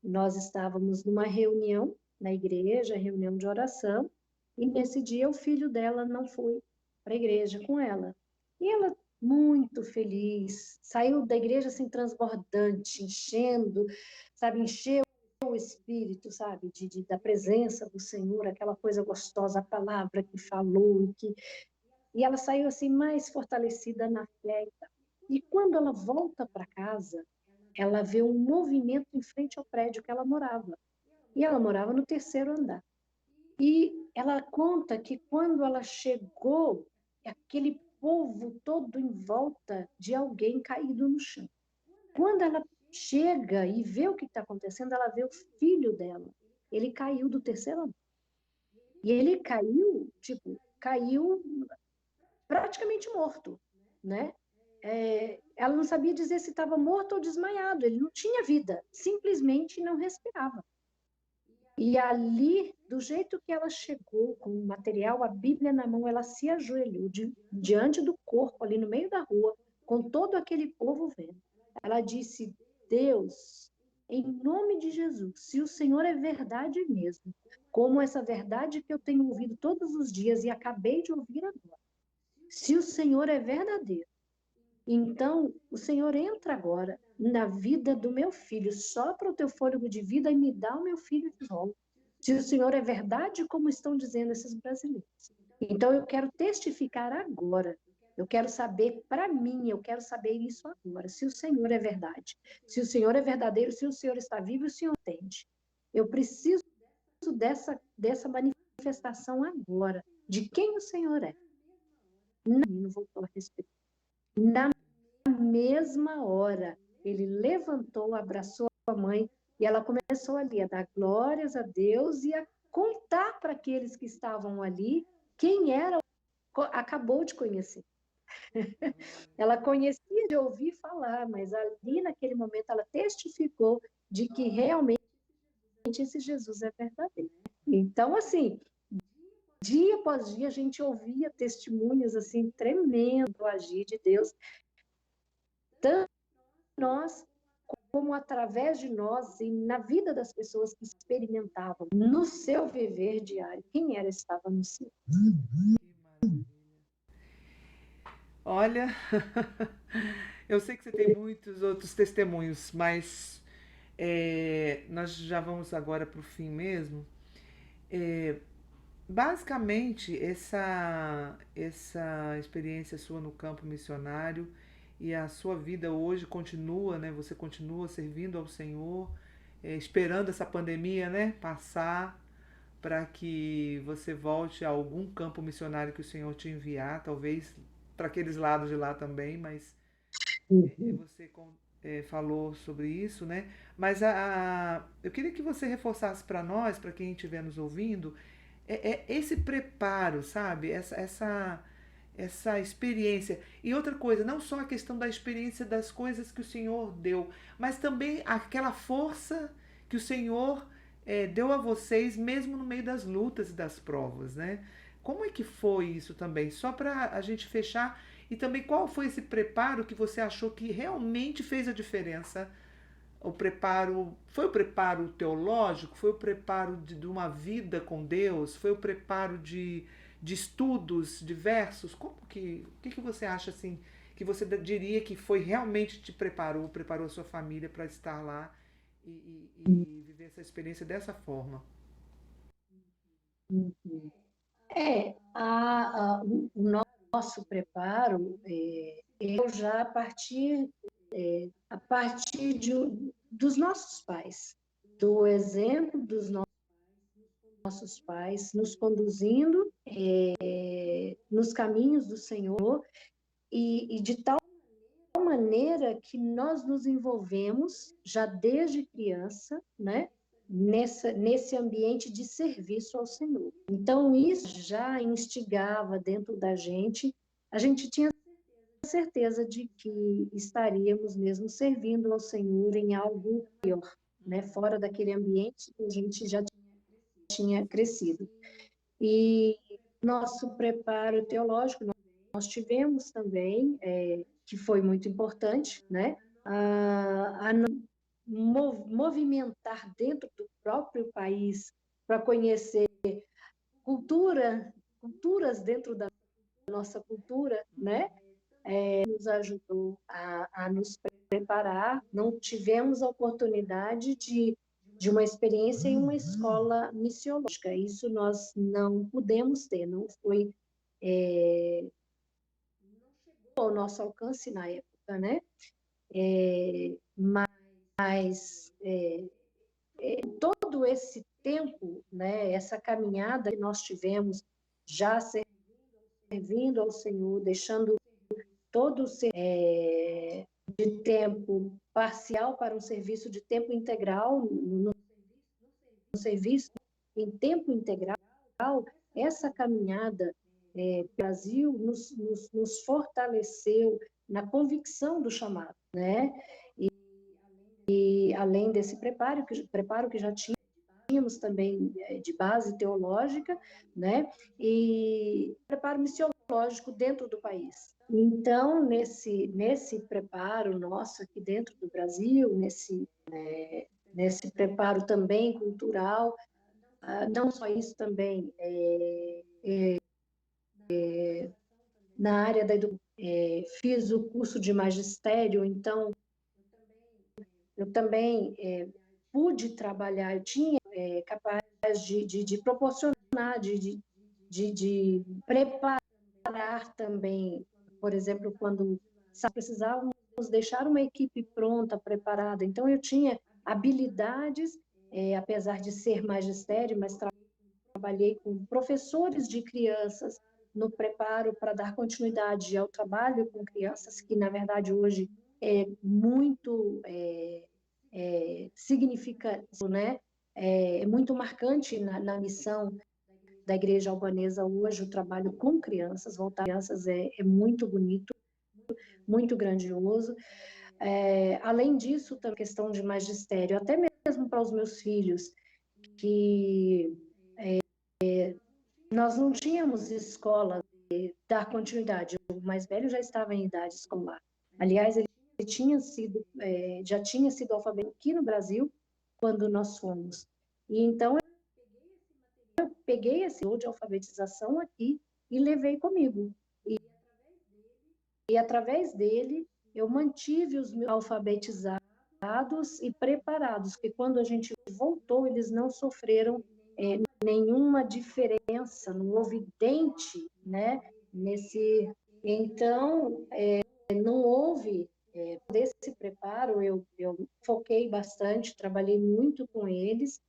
Nós estávamos numa reunião na igreja, reunião de oração, e nesse dia o filho dela não foi para a igreja com ela. E ela, muito feliz, saiu da igreja assim transbordante, enchendo, sabe, encheu o espírito, sabe, da presença do Senhor, aquela coisa gostosa, a palavra que falou, e ela saiu assim mais fortalecida na fé. E quando ela volta para casa, ela vê um movimento em frente ao prédio que ela morava. E ela morava no terceiro andar. E ela conta que quando ela chegou, aquele povo todo em volta de alguém caído no chão. Quando ela chega e vê o que está acontecendo, ela vê o filho dela. Ele caiu do terceiro andar. E ele caiu praticamente morto, né? Ela não sabia dizer se estava morto ou desmaiado, ele não tinha vida, simplesmente não respirava. E ali, do jeito que ela chegou, com o material, a Bíblia na mão, ela se ajoelhou diante do corpo, ali no meio da rua, com todo aquele povo vendo. Ela disse, Deus, em nome de Jesus, se o Senhor é verdade mesmo, como essa verdade que eu tenho ouvido todos os dias e acabei de ouvir agora, se o Senhor é verdadeiro, então o Senhor entra agora na vida do meu filho, sopra o teu fôlego de vida e me dá o meu filho de volta. Se o Senhor é verdade, como estão dizendo esses brasileiros. Então eu quero testificar agora Eu quero saber para mim, eu quero saber isso agora, se o Senhor é verdade, se o Senhor é verdadeiro, se o Senhor está vivo e o Senhor entende. Eu preciso dessa manifestação agora, de quem o Senhor é. Não voltou a respirar. Na mesma hora, ele levantou, abraçou a mãe, e ela começou ali a dar glórias a Deus e a contar para aqueles que estavam ali quem era, acabou de conhecer. Ela conhecia de ouvir falar, mas ali naquele momento ela testificou de que realmente esse Jesus é verdadeiro. Então, assim, dia após dia a gente ouvia testemunhos assim tremendos do agir de Deus, tanto nós como através de nós e na vida das pessoas que experimentavam no seu viver diário quem era estava no céu. Olha, eu sei que você tem muitos outros testemunhos, mas nós já vamos agora para o fim mesmo. É, basicamente, essa experiência sua no campo missionário e a sua vida hoje continua, né? Você continua servindo ao Senhor, esperando essa pandemia, né, passar para que você volte a algum campo missionário que o Senhor te enviar, talvez para aqueles lados de lá também, mas você falou sobre isso, né? Mas eu queria que você reforçasse para nós, para quem estiver nos ouvindo, esse preparo, sabe? Essa experiência. E outra coisa, não só a questão da experiência das coisas que o Senhor deu, mas também aquela força que o Senhor deu a vocês, mesmo no meio das lutas e das provas, né? Como é que foi isso também? Só para a gente fechar. E também qual foi esse preparo que você achou que realmente fez a diferença? O preparo foi o preparo teológico, foi o preparo de uma vida com Deus, foi o preparo de estudos diversos. Como que você acha assim que você diria que foi realmente te preparou a sua família para estar lá e viver essa experiência dessa forma? O nosso preparo, eu já a partir dos nossos pais, do exemplo dos nossos pais, nos conduzindo nos caminhos do Senhor e de tal maneira que nós nos envolvemos já desde criança, né? Nesse ambiente de serviço ao Senhor. Então, isso já instigava dentro da gente, a gente tinha certeza de que estaríamos mesmo servindo ao Senhor em algo maior, né? Fora daquele ambiente que a gente já tinha crescido. E nosso preparo teológico, nós tivemos também, que foi muito importante, né? A movimentar dentro do próprio país para conhecer culturas dentro da nossa cultura, né? Nos ajudou a nos preparar. Não tivemos a oportunidade de uma experiência em uma escola missiológica. Isso nós não pudemos ter, não foi ao nosso alcance na época, né? Mas todo esse tempo, né, essa caminhada que nós tivemos já servindo ao Senhor, deixando todo de tempo parcial para um serviço de tempo integral, no serviço em tempo integral, essa caminhada Brasil nos fortaleceu na convicção do chamado, né? E além desse preparo que já tínhamos também de base teológica, né? E preparo missiológico dentro do país. Então, nesse preparo nosso aqui dentro do Brasil, nesse preparo também cultural, não só isso também, na área da educação, fiz o curso de magistério, então eu também pude trabalhar, eu tinha capaz de proporcionar, de preparar também por exemplo, quando precisávamos deixar uma equipe pronta, preparada. Então, eu tinha habilidades, apesar de ser magistério, mas trabalhei com professores de crianças no preparo para dar continuidade ao trabalho com crianças, que, na verdade, hoje é muito significativo, né? É muito marcante na missão da Igreja Albanesa hoje, o trabalho com crianças, voltar crianças é muito bonito, muito grandioso. Além disso, também a questão de magistério, até mesmo para os meus filhos, que nós não tínhamos escola dar continuidade. O mais velho já estava em idade escolar. Aliás, ele já tinha sido alfabetizado aqui no Brasil quando nós fomos. E então eu peguei esse de alfabetização aqui e levei comigo. E através dele eu mantive os meus alfabetizados e preparados, que quando a gente voltou eles não sofreram nenhuma diferença, não houve dente, né? Então, não houve desse preparo, eu foquei bastante, trabalhei muito com eles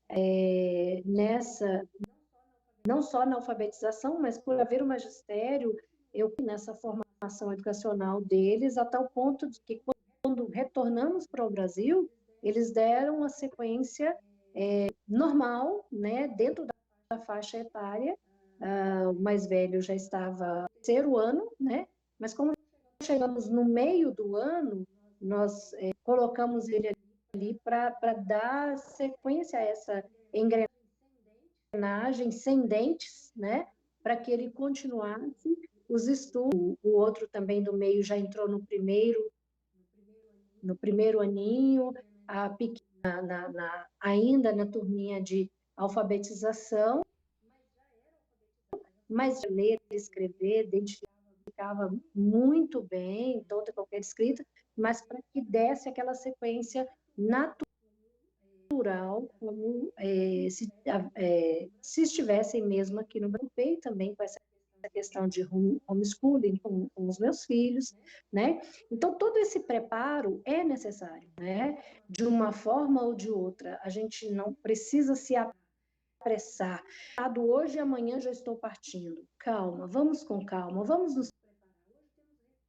não só na alfabetização, mas por haver o magistério, eu nessa formação educacional deles, a tal ponto de que quando retornamos para o Brasil, eles deram a sequência normal, né, dentro da faixa etária. O mais velho já estava no terceiro ano, né, mas como chegamos no meio do ano, nós colocamos ele ali para dar sequência a essa engrenagem sem dentes, né, para que ele continuasse os estudos. O outro também do meio já entrou no primeiro aninho, a pequena ainda na turminha de alfabetização, mas ler, escrever, identificava muito bem toda e qualquer escrita, mas para que desse aquela sequência natural, como se estivessem mesmo aqui no Brasil, e também com essa questão de homeschooling com os meus filhos, né? Então, todo esse preparo é necessário, né? De uma forma ou de outra, a gente não precisa se apressar. Hoje e amanhã já estou partindo. Calma, vamos com calma, vamos nos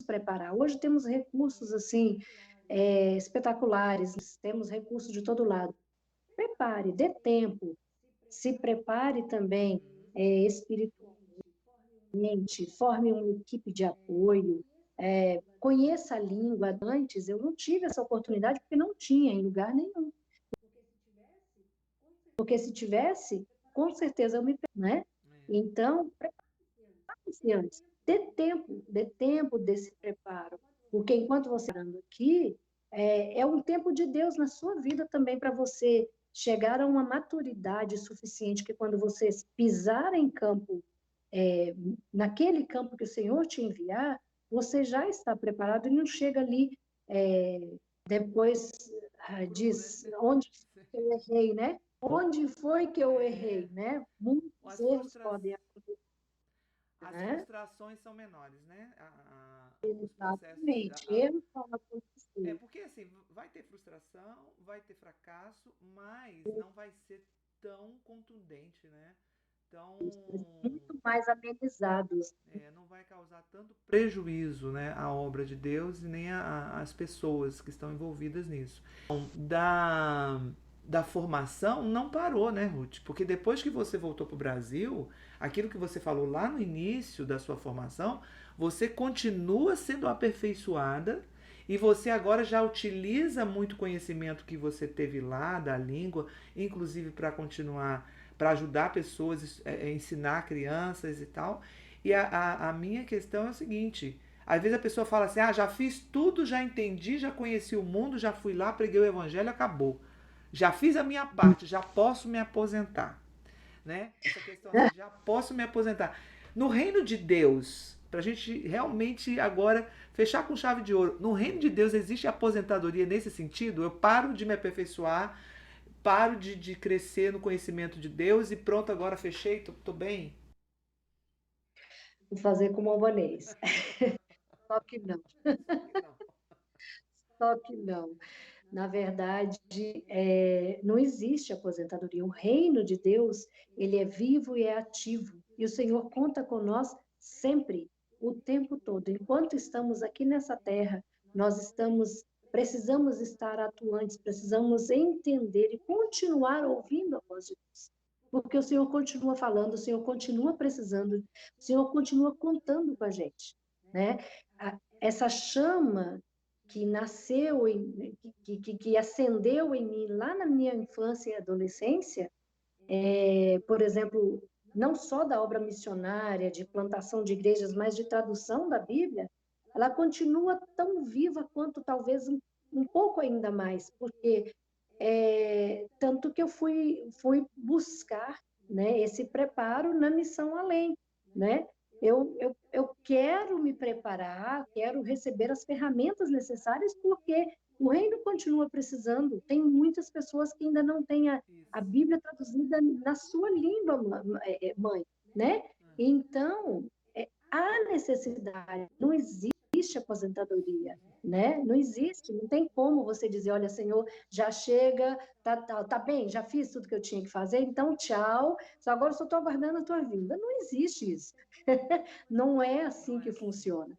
preparar. Hoje temos recursos, assim, espetaculares, temos recursos de todo lado. Prepare, dê tempo, se prepare também espiritualmente, forme uma equipe de apoio, conheça a língua. Antes eu não tive essa oportunidade porque não tinha em lugar nenhum. Porque se tivesse, com certeza eu me... né? Então, prepare-se antes. Dê tempo desse preparo. Porque enquanto você está aqui, é um tempo de Deus na sua vida também para você chegar a uma maturidade suficiente que quando você pisar em campo, naquele campo que o Senhor te enviar, você já está preparado e não chega ali depois diz onde eu errei, né? Onde foi que eu errei, né? Muitos erros podem acontecer. As frustrações são menores, né? Os processos. Exatamente, erros podem acontecer. Porque assim, vai ter frustração, vai ter fracasso, mas não vai ser tão contundente, né? Então, muito mais amenizados. Não vai causar tanto prejuízo, né, à obra de Deus e nem às pessoas que estão envolvidas nisso. Então, da formação não parou, né, Ruth? Porque depois que você voltou para o Brasil, aquilo que você falou lá no início da sua formação, você continua sendo aperfeiçoada e você agora já utiliza muito conhecimento que você teve lá da língua, inclusive para continuar, para ajudar pessoas, ensinar crianças e tal. E a minha questão é o seguinte: às vezes a pessoa fala assim, já fiz tudo, já entendi, já conheci o mundo, já fui lá, preguei o evangelho, acabou. Já fiz a minha parte, já posso me aposentar. Né? Essa questão assim, já posso me aposentar. No reino de Deus, para a gente realmente agora fechar com chave de ouro, no reino de Deus existe aposentadoria nesse sentido? Eu paro de me aperfeiçoar, paro de crescer no conhecimento de Deus e pronto, agora fechei, tô bem? Vou fazer como albanês. Só que não, Só que não. só que não. Na verdade, não existe aposentadoria. O reino de Deus, ele é vivo e é ativo. E o Senhor conta com nós sempre, o tempo todo. Enquanto estamos aqui nessa terra, nós precisamos estar atuantes, precisamos entender e continuar ouvindo a voz de Deus. Porque o Senhor continua falando, o Senhor continua precisando, o Senhor continua contando com a gente, né? Essa chama que nasceu, que acendeu em mim lá na minha infância e adolescência, por exemplo, não só da obra missionária, de plantação de igrejas, mas de tradução da Bíblia, ela continua tão viva quanto talvez um pouco ainda mais, porque tanto que eu fui buscar, né, esse preparo na missão além, né? Eu quero me preparar, quero receber as ferramentas necessárias, porque o reino continua precisando. Tem muitas pessoas que ainda não têm a Isso. Bíblia traduzida na sua língua, mãe, né? Então, há necessidade, não existe aposentadoria, né? Não existe, não tem como você dizer, olha, Senhor, já chega, tá bem, já fiz tudo que eu tinha que fazer, então tchau, só agora eu só estou aguardando a tua vinda. Não existe isso. Não é Não assim é que assim. funciona.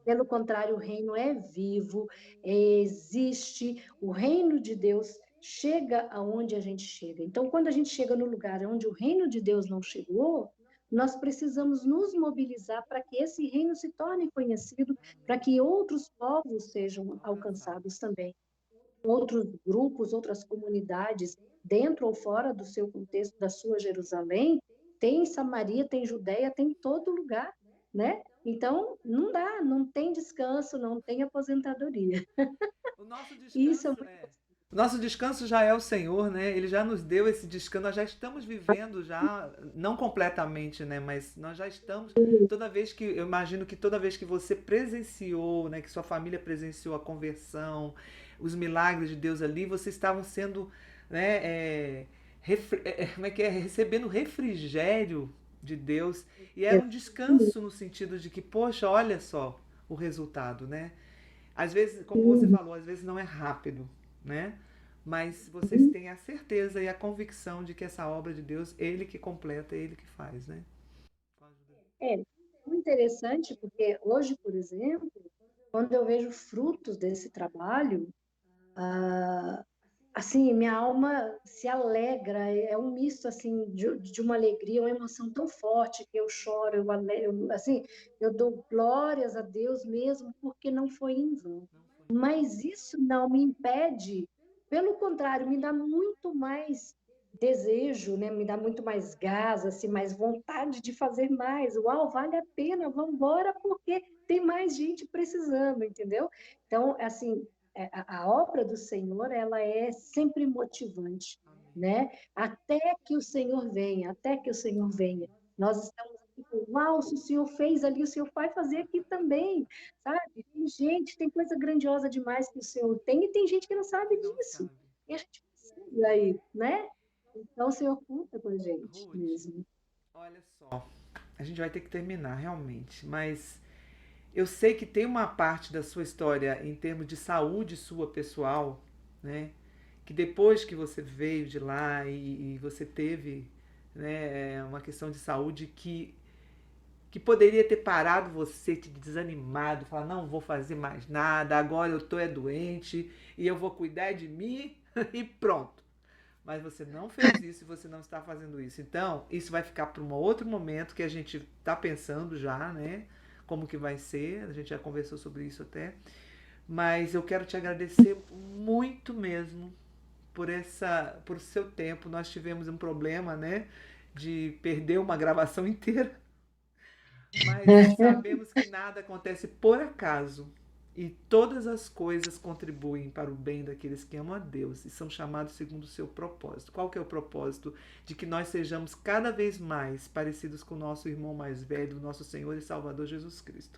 Pelo contrário, o reino é vivo, existe, o reino de Deus chega aonde a gente chega. Então, quando a gente chega no lugar onde o reino de Deus não chegou, nós precisamos nos mobilizar para que esse reino se torne conhecido, para Amém. que outros povos sejam alcançados Alcançados. também. Outros grupos, outras comunidades, dentro ou fora do seu contexto, da sua Jerusalém, tem Samaria, tem Judéia, tem todo lugar, né? Então, não dá, não tem descanso, não tem aposentadoria. O nosso Isso é descanso muito é. O nosso descanso já é o Senhor, né? Ele já nos deu esse descanso, nós já estamos vivendo já, não completamente, né? Mas nós já estamos. Toda vez que, eu imagino que toda vez que você presenciou, né? Que sua família presenciou a conversão, os milagres de Deus ali, vocês estavam sendo, né? Como é que é? Recebendo refrigério de Deus. E era um descanso no sentido de que, poxa, olha só o resultado, né? Às vezes, como você falou, às vezes não é rápido, né? Mas vocês têm a certeza e a convicção de que essa obra de Deus, Ele que completa, Ele que faz, né? é interessante, porque hoje, por exemplo, quando eu vejo frutos desse trabalho, assim, minha alma se alegra, é um misto, assim, de uma alegria, uma emoção tão forte que eu choro, assim, eu dou glórias a Deus mesmo, porque não foi em vão. Não foi. Mas isso não me impede, pelo contrário, me dá muito mais desejo, né? Me dá muito mais gás, assim, mais vontade de fazer mais. Uau, vale a pena, vamos embora, porque tem mais gente precisando, entendeu? Então, assim, a obra do Senhor, ela é sempre motivante, Amém. né? Até que o Senhor venha, até que o Senhor venha. Amém. Nós estamos aqui com, uau, se o Senhor fez ali, o Senhor vai fazer aqui também, sabe? Tem gente, tem coisa grandiosa demais que o Senhor tem, e tem gente que não sabe Que não disso. sabe. E a gente precisa aí, né? Então, o Senhor conta com a gente Ruth, mesmo. olha só. A gente vai ter que terminar realmente, mas eu sei que tem uma parte da sua história em termos de saúde sua pessoal, né? Que depois que você veio de lá e você teve, né, uma questão de saúde que poderia ter parado você, te desanimado, falar, não vou fazer mais nada, agora eu tô doente e eu vou cuidar de mim e pronto. Mas você não fez isso e você não está fazendo isso. Então, isso vai ficar para um outro momento que a gente está pensando já, né? Como que vai ser, a gente já conversou sobre isso até. Mas eu quero te agradecer muito mesmo por seu tempo. Nós tivemos um problema, né? De perder uma gravação inteira. Mas sabemos que nada acontece por acaso e todas as coisas contribuem para o bem daqueles que amam a Deus e são chamados segundo o seu propósito. Qual que é o propósito? De que nós sejamos cada vez mais parecidos com o nosso irmão mais velho, nosso Senhor e Salvador Jesus Cristo.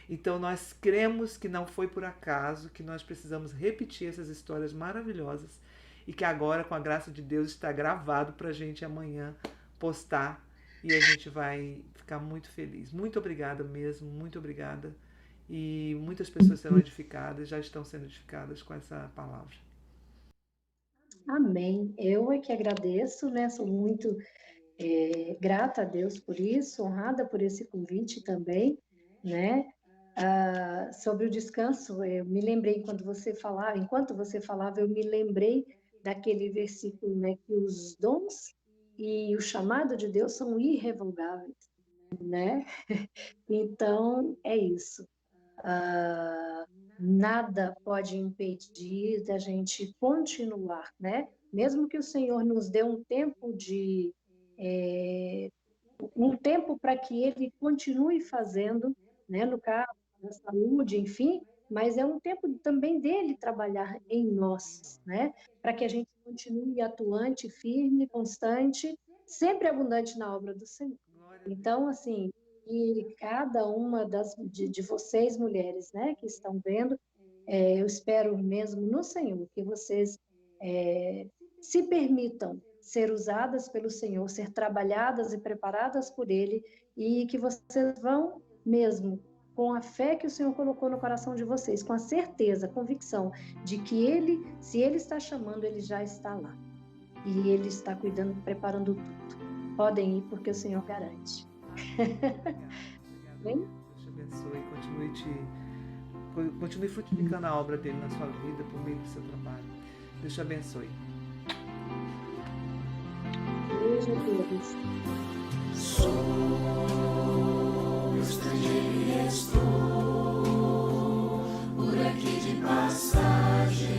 Então nós cremos que não foi por acaso, que nós precisamos repetir essas histórias maravilhosas e que agora, com a graça de Deus, está gravado para a gente amanhã postar e a gente vai ficar muito feliz. Muito obrigada mesmo, muito obrigada. e muitas pessoas serão edificadas, já estão sendo edificadas com essa palavra. Amém. Eu é que agradeço, né? Sou muito grata a Deus por isso, honrada por esse convite também, né? Sobre o descanso, eu me lembrei enquanto você falava, eu me lembrei daquele versículo, né? Que os dons e o chamado de Deus são irrevogáveis, né? Então, é isso. Nada pode impedir da gente continuar, né? Mesmo que o Senhor nos dê um tempo para que Ele continue fazendo, né? No caso da saúde, enfim, mas é um tempo também dele trabalhar em nós, né? Para que a gente continue atuante, firme, constante, sempre abundante na obra do Senhor. Então, assim, e cada uma de vocês, mulheres, né, que estão vendo, eu espero mesmo no Senhor que vocês se permitam ser usadas pelo Senhor, ser trabalhadas e preparadas por Ele, e que vocês vão mesmo, com a fé que o Senhor colocou no coração de vocês, com a certeza, a convicção de que Ele, se Ele está chamando, Ele já está lá. E Ele está cuidando, preparando tudo. Podem ir, porque o Senhor garante. Bem? Deus te abençoe e continue frutificando a obra dele na sua vida por meio do seu trabalho. Deus te abençoe. Beijo a todos. Sou estrangeiro e estou por aqui de passagem,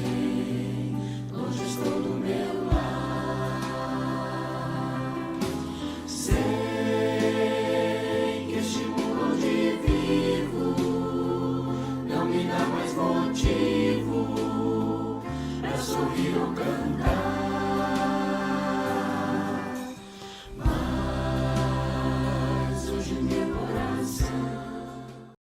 longe estou do meu lar. Sei que este mundo onde vivo não me dá mais motivo pra sorrir ou cantar.